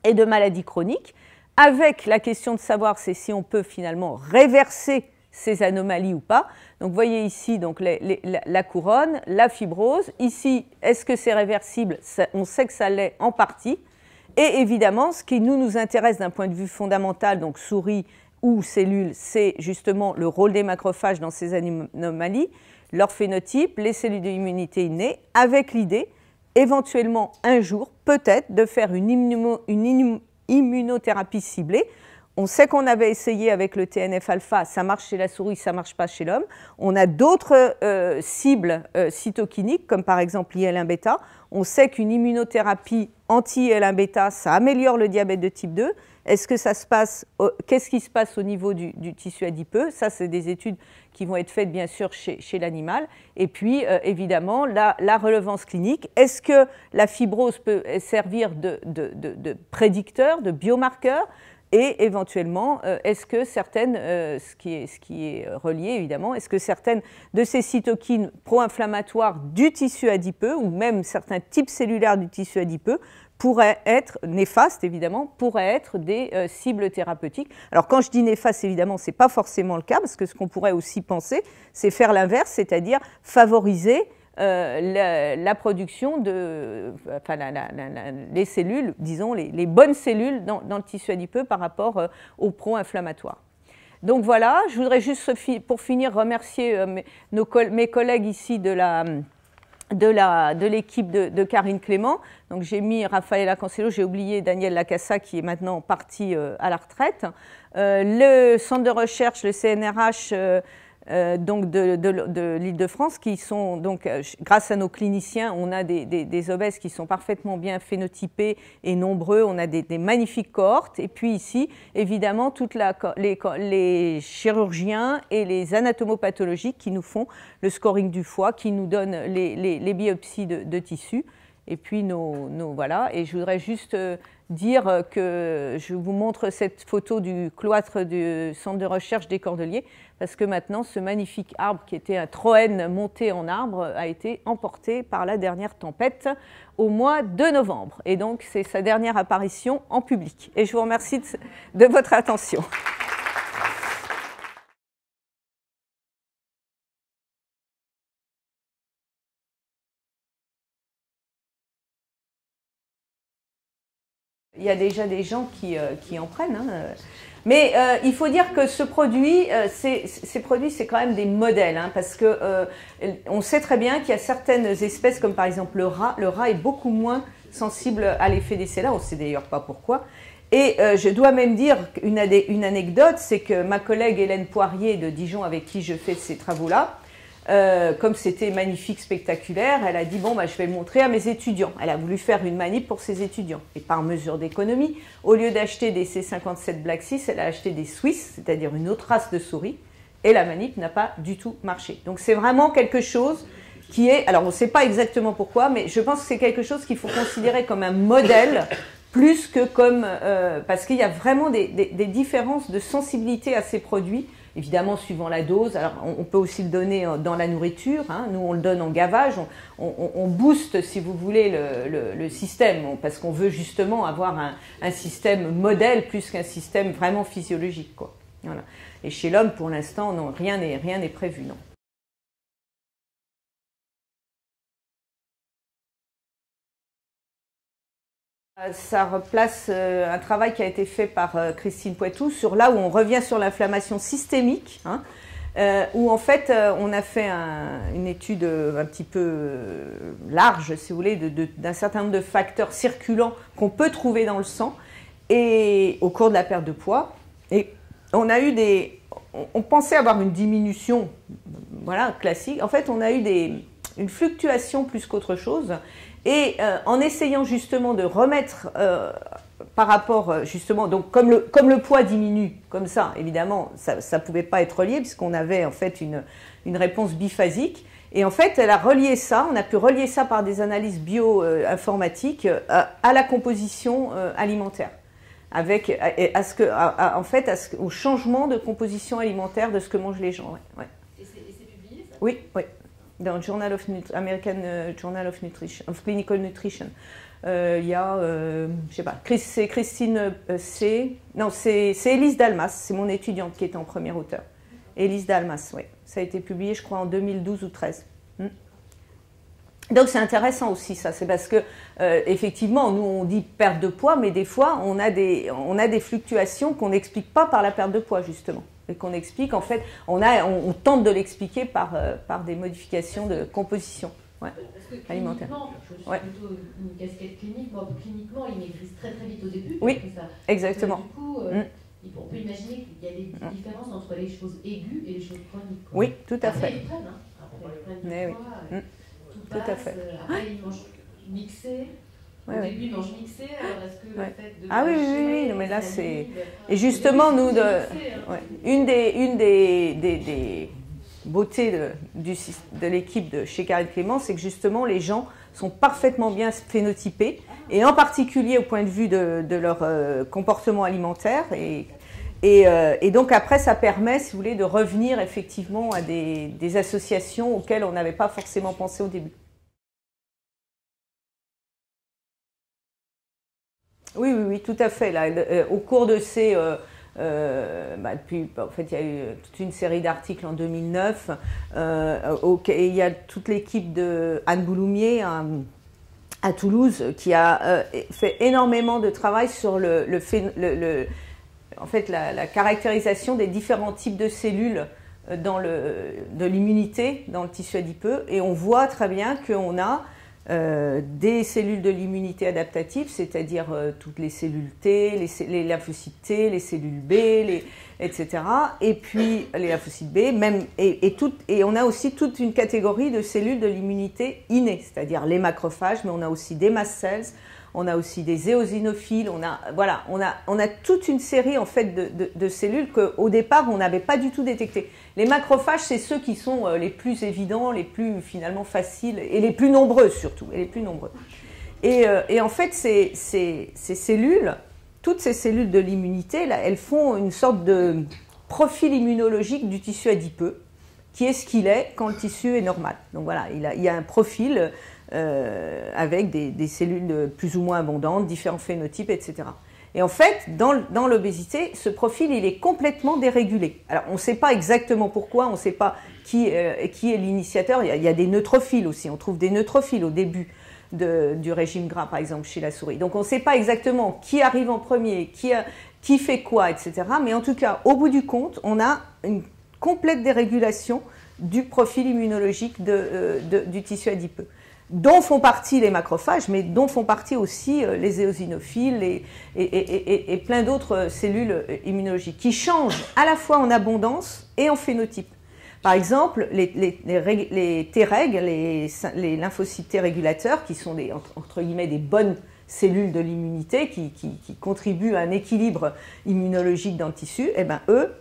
Speaker 1: et de maladie chronique, avec la question de savoir si on peut finalement réverser ces anomalies ou pas. Donc vous voyez ici donc, la couronne, la fibrose. Ici, est-ce que c'est réversible? On sait que ça l'est en partie. Et évidemment, ce qui nous intéresse d'un point de vue fondamental, donc souris ou cellules, c'est justement le rôle des macrophages dans ces anomalies, leur phénotype, les cellules de l'immunité innée, avec l'idée, éventuellement un jour, peut-être, de faire une immunothérapie ciblée on sait qu'on avait essayé avec le TNF-alpha, ça marche chez la souris, ça ne marche pas chez l'homme. On a d'autres cibles cytokiniques, comme par exemple l'IL-1β. On sait qu'une immunothérapie anti-IL-1β, ça améliore le diabète de type 2. Est-ce que ça se passe, qu'est-ce qui se passe au niveau du tissu adipeux? Ça, c'est des études qui vont être faites, bien sûr, chez l'animal. Et puis, évidemment, la relevance clinique. Est-ce que la fibrose peut servir de prédicteur, de biomarqueur? Et éventuellement, est-ce que certaines, ce qui est relié évidemment, est-ce que certaines de ces cytokines pro-inflammatoires du tissu adipeux, ou même certains types cellulaires du tissu adipeux, pourraient être néfastes, évidemment, pourraient être des cibles thérapeutiques. Alors quand je dis néfaste, évidemment, ce n'est pas forcément le cas, parce que ce qu'on pourrait aussi penser, c'est faire l'inverse, c'est-à-dire favoriser la production de les cellules, disons les bonnes cellules dans le tissu adipeux par rapport aux pro-inflammatoires. Donc voilà, je voudrais juste pour finir remercier mes collègues ici de l'équipe de Karine Clément. Donc j'ai mis Raffaella Cancelo, j'ai oublié Daniel Lacassa qui est maintenant parti à la retraite. Le centre de recherche, le CNRH, donc de l'Île-de-France, qui sont donc, grâce à nos cliniciens, on a des obèses qui sont parfaitement bien phénotypés et nombreux, on a des magnifiques cohortes, et puis ici, évidemment, les chirurgiens et les anatomopathologiques qui nous font le scoring du foie, qui nous donnent les biopsies de tissus, et puis voilà, et je voudrais juste dire que je vous montre cette photo du cloître du centre de recherche des Cordeliers, parce que maintenant, ce magnifique arbre qui était un troène monté en arbre a été emporté par la dernière tempête au mois de novembre. Et donc, c'est sa dernière apparition en public. Et je vous remercie de votre attention. Il y a déjà des gens qui en prennent, hein. Mais il faut dire que ce produit, ces produits, c'est quand même des modèles, hein, parce que on sait très bien qu'il y a certaines espèces, comme par exemple le rat. Le rat est beaucoup moins sensible à l'effet des là. On ne sait d'ailleurs pas pourquoi. Et je dois même dire une anecdote, c'est que ma collègue Hélène Poirier de Dijon, avec qui je fais ces travaux-là, comme c'était magnifique, spectaculaire, elle a dit bon, bah, je vais le montrer à mes étudiants. Elle a voulu faire une manip pour ses étudiants. Et par mesure d'économie, au lieu d'acheter des C57 Black 6, elle a acheté des Swiss, c'est-à-dire une autre race de souris. Et la manip n'a pas du tout marché. Donc c'est vraiment quelque chose qui est, alors on ne sait pas exactement pourquoi, mais je pense que c'est quelque chose qu'il faut considérer comme un modèle plus que comme, parce qu'il y a vraiment des différences de sensibilité à ces produits. Évidemment, suivant la dose. Alors, on peut aussi le donner dans la nourriture. Hein. Nous, on le donne en gavage. On booste, si vous voulez, le système, parce qu'on veut justement avoir un système modèle plus qu'un système vraiment physiologique, quoi. Voilà. Et chez l'homme, pour l'instant, non, rien n'est prévu, non. Ça replace un travail qui a été fait par Christine Poitou sur là où on revient sur l'inflammation systémique, hein, où en fait on a fait une étude un petit peu large, si vous voulez, d'un certain nombre de facteurs circulants qu'on peut trouver dans le sang et au cours de la perte de poids. Et on a eu on pensait avoir une diminution, voilà, classique. En fait, on a eu une fluctuation plus qu'autre chose. Et en essayant justement de remettre par rapport, justement, donc comme le poids diminue, comme ça, évidemment, ça ne pouvait pas être relié puisqu'on avait en fait une réponse biphasique. Et en fait, elle a relié ça, on a pu relier ça par des analyses bio-informatiques à la composition alimentaire, avec, au changement de composition alimentaire de ce que mangent les gens. Ouais, ouais.
Speaker 2: Et c'est publié, ça?
Speaker 1: Oui, oui. Dans le American Journal of Clinical Nutrition. Il y a, je sais pas, c'est Christine non, c'est Élise Dalmas, c'est mon étudiante qui était en premier auteur. Élise Dalmas, oui. Ça a été publié, je crois, en 2012 ou 2013. Donc c'est intéressant aussi ça, c'est parce que effectivement, nous on dit perte de poids, mais des fois on a des fluctuations qu'on n'explique pas par la perte de poids justement. Et qu'on explique, en fait, on tente de l'expliquer par des modifications de composition alimentaire.
Speaker 2: Je suis plutôt une casquette clinique. Moi, cliniquement, ils maigrissent très très vite au début.
Speaker 1: Oui, exactement.
Speaker 2: Du coup, on peut peut imaginer qu'il y a des différences entre les choses aiguës et les choses chroniques. Quoi.
Speaker 1: Oui, tout à
Speaker 2: Après,
Speaker 1: fait.
Speaker 2: ils prennent, hein. Après, ils prennent
Speaker 1: Mais
Speaker 2: du
Speaker 1: oui.
Speaker 2: poids, tout
Speaker 1: Tout à
Speaker 2: passe.
Speaker 1: fait.
Speaker 2: Après, ils mangent mixé. Au
Speaker 1: Ouais,
Speaker 2: début, ils mangent mixé. Alors, est-ce que
Speaker 1: Ouais.
Speaker 2: le fait de
Speaker 1: Ah oui, oui,
Speaker 2: lâcher,
Speaker 1: oui, mais là,
Speaker 2: la
Speaker 1: c'est...
Speaker 2: salive,
Speaker 1: Et justement,
Speaker 2: au début,
Speaker 1: nous,
Speaker 2: c'est mixé, hein.
Speaker 1: une des beautés de l'équipe de chez Karine Clément, c'est que justement, les gens sont parfaitement bien phénotypés, et en particulier au point de vue de leur comportement alimentaire. Et donc après, ça permet, si vous voulez, de revenir effectivement à des associations auxquelles on n'avait pas forcément pensé au début. Oui, oui, oui, tout à fait. Là, au cours de ces... en fait, il y a eu toute une série d'articles en 2009. Il y a toute l'équipe de Anne Bouloumier à Toulouse qui a fait énormément de travail sur en fait, la caractérisation des différents types de cellules de l'immunité dans le tissu adipeux. Et on voit très bien qu'on a des cellules de l'immunité adaptative, c'est-à-dire toutes les cellules T, les lymphocytes T, les cellules B, etc. Et puis les lymphocytes B, et on a aussi toute une catégorie de cellules de l'immunité innée, c'est-à-dire les macrophages, mais on a aussi des mast cells, on a aussi des éosinophiles, on a toute une série en fait de cellules qu'au départ on n'avait pas du tout détectées. Les macrophages, c'est ceux qui sont les plus évidents, les plus finalement faciles et les plus nombreux surtout, Et en fait, ces cellules, toutes ces cellules de l'immunité, là, elles font une sorte de profil immunologique du tissu adipeux, qui est ce qu'il est quand le tissu est normal. Donc voilà, il y a un profil avec des cellules plus ou moins abondantes, différents phénotypes, etc. Et en fait, dans l'obésité, ce profil, il est complètement dérégulé. Alors, on ne sait pas exactement pourquoi, on ne sait pas qui est l'initiateur. Il y a des neutrophiles aussi, on trouve des neutrophiles au début du régime gras, par exemple, chez la souris. Donc, on ne sait pas exactement qui arrive en premier, qui fait quoi, etc. Mais en tout cas, au bout du compte, on a une complète dérégulation du profil immunologique du tissu adipeux, dont font partie les macrophages, mais dont font partie aussi les éosinophiles et plein d'autres cellules immunologiques, qui changent à la fois en abondance et en phénotype. Par exemple, les Treg, les lymphocytes T régulateurs, qui sont entre guillemets des bonnes cellules de l'immunité, qui contribuent à un équilibre immunologique dans le tissu, eh ben, eux,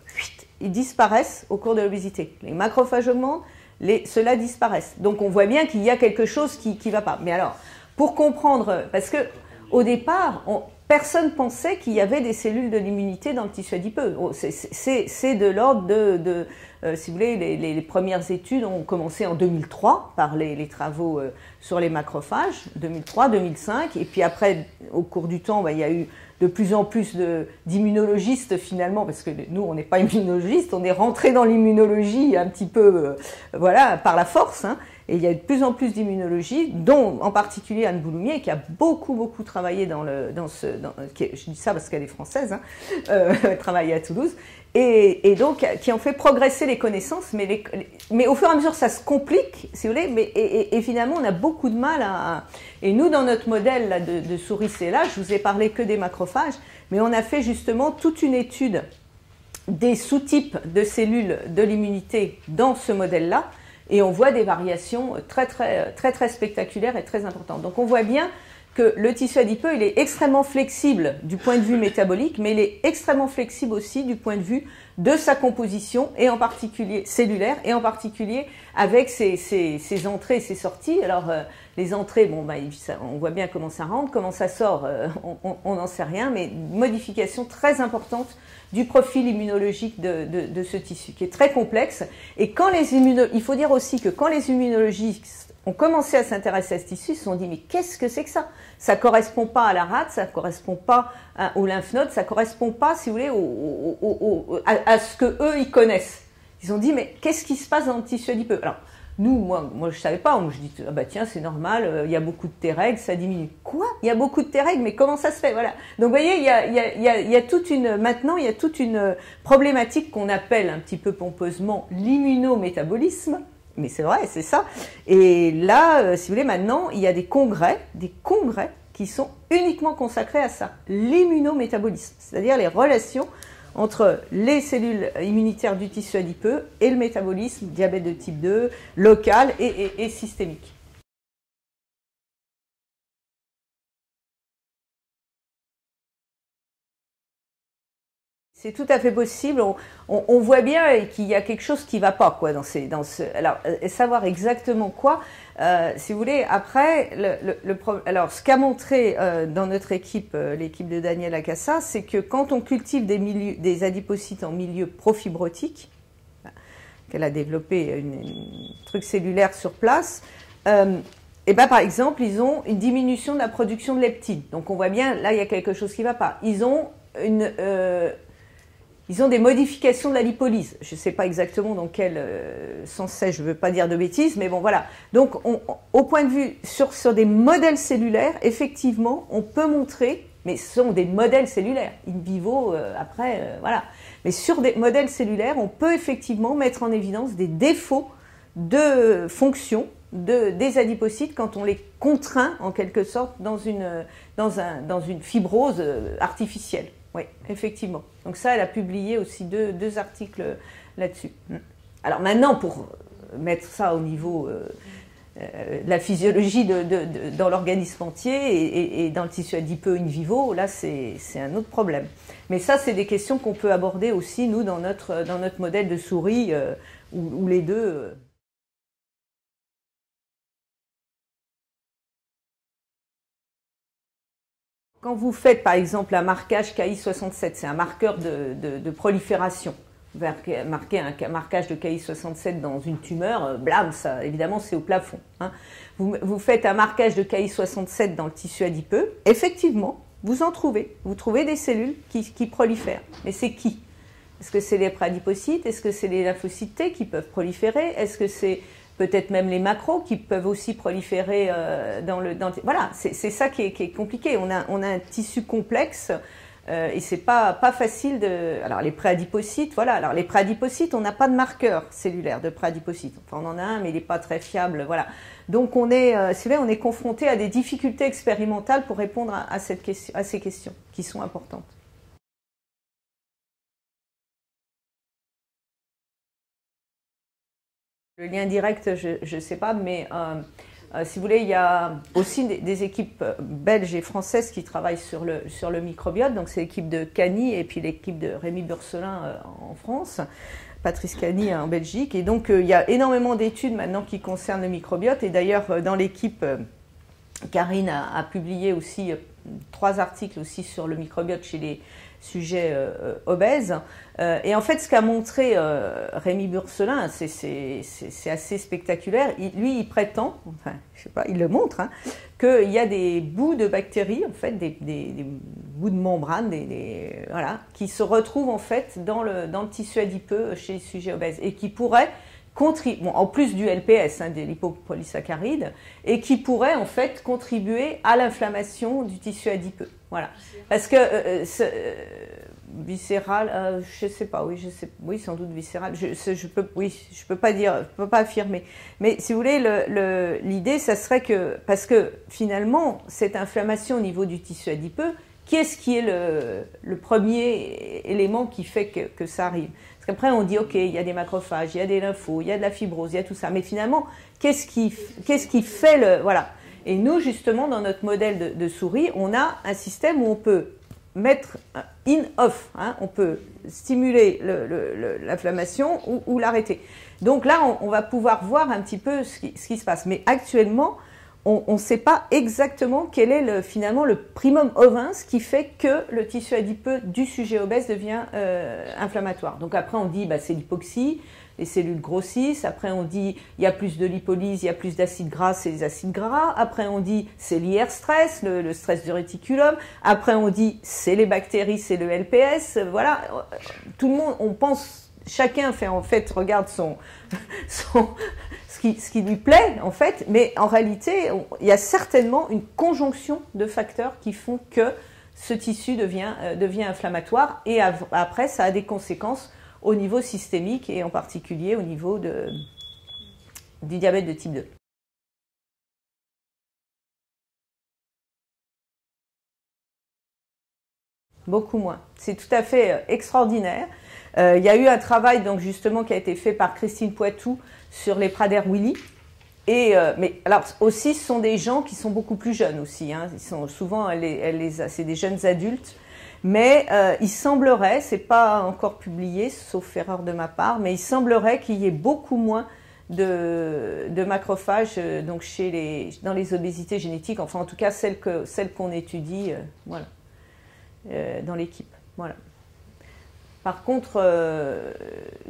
Speaker 1: ils disparaissent au cours de l'obésité. Les macrophages augmentent, ceux-là disparaissent. Donc on voit bien qu'il y a quelque chose qui ne va pas. Mais alors, pour comprendre, parce qu'au départ, personne ne pensait qu'il y avait des cellules de l'immunité dans le tissu adipeux. C'est de l'ordre si vous voulez, les premières études ont commencé en 2003 par les travaux sur les macrophages, 2003, 2005, et puis après, au cours du temps, il y a eu de plus en plus d'immunologistes finalement, parce que nous, on n'est pas immunologistes, on est rentré dans l'immunologie un petit peu, par la force, hein, et il y a de plus en plus d'immunologie, dont en particulier Anne Bouloumier, qui a beaucoup travaillé je dis ça parce qu'elle est française, hein, elle travaille à Toulouse, et donc qui ont fait progresser les connaissances, mais au fur et à mesure ça se complique, si vous voulez, et finalement on a beaucoup de mal et nous dans notre modèle là, de souris là, je vous ai parlé que des macrophages, mais on a fait justement toute une étude des sous-types de cellules de l'immunité dans ce modèle-là, et on voit des variations très spectaculaires et très importantes. Donc on voit bien que le tissu adipeux, il est extrêmement flexible du point de vue métabolique, mais il est extrêmement flexible aussi du point de vue de sa composition, et en particulier cellulaire, et en particulier avec ses entrées et ses sorties. Alors, les entrées, on voit bien comment ça rentre, comment ça sort, on n'en sait rien, mais une modification très importante du profil immunologique de ce tissu, qui est très complexe. Et il faut dire aussi que quand les immunologistes ont commencé à s'intéresser à ce tissu, ils se sont dit, mais qu'est-ce que c'est que ça? Ça ne correspond pas à la rate, ça ne correspond pas au lymph node, ça ne correspond pas, si vous voulez, à ce qu'eux, ils connaissent. Ils ont dit, mais qu'est-ce qui se passe dans le tissu adipeux? Alors, moi, je ne savais pas. Moi, je dis, ah bah tiens, c'est normal, il y a beaucoup de Treg, ça diminue. Quoi? Il y a beaucoup de Treg, mais comment ça se fait? Voilà. Donc, vous voyez, maintenant, il y a toute une problématique qu'on appelle un petit peu pompeusement l'immunométabolisme. Mais c'est vrai, c'est ça. Et là, si vous voulez, maintenant, il y a des congrès qui sont uniquement consacrés à ça. L'immunométabolisme, c'est-à-dire les relations entre les cellules immunitaires du tissu adipeux et le métabolisme, diabète de type 2, local et systémique. C'est tout à fait possible. On voit bien qu'il y a quelque chose qui ne va pas quoi, alors, savoir exactement quoi, si vous voulez. Après, alors, ce qu'a montré dans notre équipe, l'équipe de Daniel Acassa, c'est que quand on cultive des adipocytes en milieu profibrotique, qu'elle a développé un truc cellulaire sur place, et ben, par exemple, ils ont une diminution de la production de leptine. Donc on voit bien, là, il y a quelque chose qui ne va pas. Ils ont des modifications de la lipolyse. Je ne sais pas exactement dans quel sens c'est, je ne veux pas dire de bêtises, mais bon, voilà. Donc, au point de vue, sur des modèles cellulaires, effectivement, on peut montrer, mais ce sont des modèles cellulaires, in vivo, voilà. Mais sur des modèles cellulaires, on peut effectivement mettre en évidence des défauts de fonction des adipocytes quand on les contraint, en quelque sorte, dans une fibrose artificielle. Oui, effectivement. Donc ça, elle a publié aussi deux articles là-dessus. Alors maintenant, pour mettre ça au niveau de la physiologie dans l'organisme entier et dans le tissu adipeux in vivo, là, c'est un autre problème. Mais ça, c'est des questions qu'on peut aborder aussi, nous, dans notre modèle de souris, où les deux... Quand vous faites par exemple un marquage Ki67, c'est un marqueur de prolifération, marquer un marquage de Ki67 dans une tumeur, blam, ça évidemment c'est au plafond. Hein. Vous faites un marquage de Ki67 dans le tissu adipeux, effectivement, vous trouvez des cellules qui prolifèrent. Mais c'est qui? Est-ce que c'est les préadipocytes? Est-ce que c'est les lymphocytes T qui peuvent proliférer? Est-ce que c'est peut-être même les macros qui peuvent aussi proliférer voilà, c'est ça qui est compliqué. On a un tissu complexe et c'est pas facile de... Alors les préadipocytes, voilà. Alors les préadipocytes, on n'a pas de marqueur cellulaire de préadipocytes. Enfin, on en a un, mais il n'est pas très fiable, voilà. Donc on est confronté à des difficultés expérimentales pour répondre à ces questions qui sont importantes. Le lien direct, je ne sais pas, mais si vous voulez, il y a aussi des équipes belges et françaises qui travaillent sur le microbiote. Donc c'est l'équipe de Cany et puis l'équipe de Rémi Burcelin en France, Patrice Cany en Belgique. Et donc il y a énormément d'études maintenant qui concernent le microbiote. Et d'ailleurs, dans l'équipe, Karine a publié aussi 3 articles aussi sur le microbiote chez les sujets obèses. Et en fait, ce qu'a montré Rémi Burcelin, c'est assez spectaculaire. Lui, il prétend, enfin, je sais pas, il le montre, hein, qu'il y a des bouts de bactéries, en fait, des bouts de membrane, voilà, qui se retrouvent en fait dans le tissu adipeux chez les sujets obèses et qui pourraient en plus du LPS, hein, des lipopolysaccharides, et qui pourrait en fait contribuer à l'inflammation du tissu adipeux. Voilà. Parce que viscéral, je sais pas, oui, sans doute viscéral. Je peux pas dire, je peux pas affirmer. Mais si vous voulez, l'idée, ça serait que, parce que finalement, cette inflammation au niveau du tissu adipeux, qu'est-ce qui est le premier élément qui fait que ça arrive? Parce qu'après, on dit, OK, il y a des macrophages, il y a des lymphos, il y a de la fibrose, il y a tout ça. Mais finalement, qu'est-ce qui fait voilà. Et nous, justement, dans notre modèle de souris, on a un système où on peut mettre in-off, hein, on peut stimuler l'inflammation ou l'arrêter. Donc là, on va pouvoir voir un petit peu ce qui se passe. Mais actuellement, on ne sait pas exactement quel est finalement le primum ovins qui fait que le tissu adipeux du sujet obèse devient inflammatoire. Donc après, on dit c'est l'hypoxie, les cellules grossissent. Après, on dit il y a plus de lipolyse, il y a plus d'acides gras, c'est les acides gras. Après, on dit c'est l'IR stress, le stress du réticulum. Après, on dit c'est les bactéries, c'est le LPS. Voilà, tout le monde, on pense, chacun regarde ce qui lui plaît, en fait, mais en réalité, il y a certainement une conjonction de facteurs qui font que ce tissu devient inflammatoire et après, ça a des conséquences au niveau systémique et en particulier au niveau du diabète de type 2. beaucoup moins. C'est tout à fait extraordinaire. Il y a eu un travail donc justement qui a été fait par Christine Poitou sur les Prader-Willi. Mais alors aussi, ce sont des gens qui sont beaucoup plus jeunes aussi. Hein. Ils sont souvent, c'est des jeunes adultes. Mais il semblerait, c'est pas encore publié, sauf erreur de ma part, mais il semblerait qu'il y ait beaucoup moins de macrophages donc dans les obésités génétiques. Enfin, en tout cas, celles qu'on étudie, voilà, dans l'équipe. Voilà. Par contre,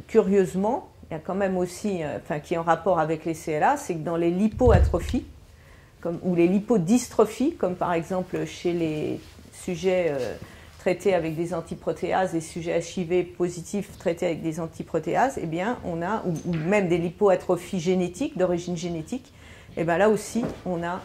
Speaker 1: curieusement, il y a quand même aussi, qui est en rapport avec les CLA, c'est que dans les lipoatrophies, ou les lipodystrophies, comme par exemple chez les sujets traités avec des antiprotéases, les sujets HIV positifs traités avec des antiprotéases, eh bien, on a, ou même des lipoatrophies génétiques, d'origine génétique, et bien là aussi, on a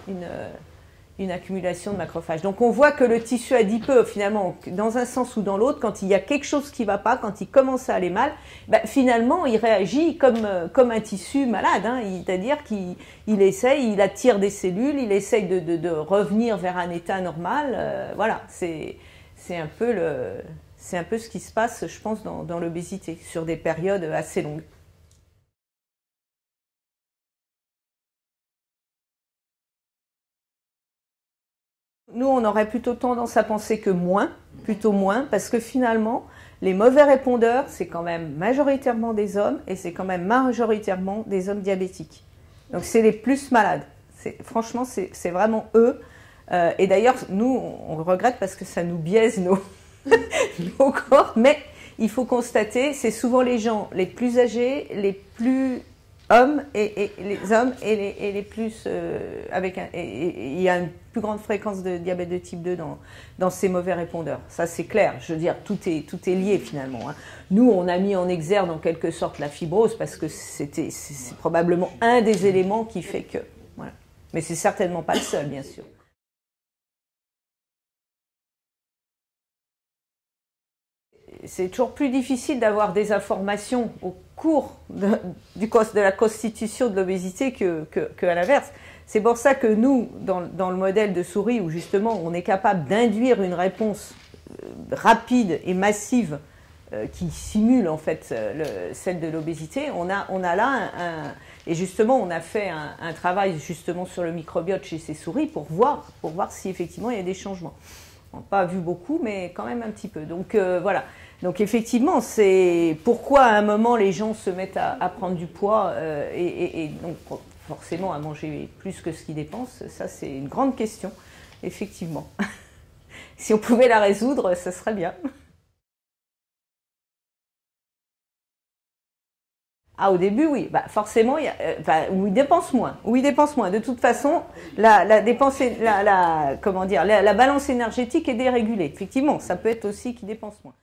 Speaker 1: une accumulation de macrophages. Donc on voit que le tissu adipeux, finalement, dans un sens ou dans l'autre, quand il y a quelque chose qui ne va pas, quand il commence à aller mal, ben, finalement, il réagit comme un tissu malade. Hein. C'est-à-dire qu'il essaye, il attire des cellules, il essaye de revenir vers un état normal. Voilà, c'est un peu ce qui se passe, je pense, dans l'obésité, sur des périodes assez longues. Nous, on aurait plutôt tendance à penser que plutôt moins, parce que finalement, les mauvais répondeurs, c'est quand même majoritairement des hommes, et c'est quand même majoritairement des hommes diabétiques. Donc c'est les plus malades. Franchement, c'est vraiment eux. Et d'ailleurs, nous, on le regrette parce que ça nous biaise nos corps, mais il faut constater, c'est souvent les gens les plus âgés, les plus hommes et les hommes et les plus il y a une plus grande fréquence de diabète de type 2 dans ces mauvais répondeurs. Ça c'est clair. Je veux dire, tout est lié finalement. Hein. Nous, on a mis en exergue en quelque sorte la fibrose parce que c'est probablement un des éléments qui fait que. Voilà. Mais c'est certainement pas le seul, bien sûr. C'est toujours plus difficile d'avoir des informations au cours de la constitution de l'obésité qu'à l'inverse. C'est pour ça que nous, dans le modèle de souris, où justement on est capable d'induire une réponse rapide et massive qui simule en fait celle de l'obésité, on a là et justement on a fait un travail justement sur le microbiote chez ces souris pour voir si effectivement il y a des changements. On n'a pas vu beaucoup, mais quand même un petit peu. Donc voilà. Donc effectivement, c'est pourquoi à un moment les gens se mettent à prendre du poids et donc forcément à manger plus que ce qu'ils dépensent. Ça, c'est une grande question, effectivement. Si on pouvait la résoudre, ça serait bien. Ah, au début, oui. Bah, forcément, où il dépense moins. Où il dépense moins. De toute façon, la balance énergétique est dérégulée. Effectivement, ça peut être aussi qu'il dépense moins.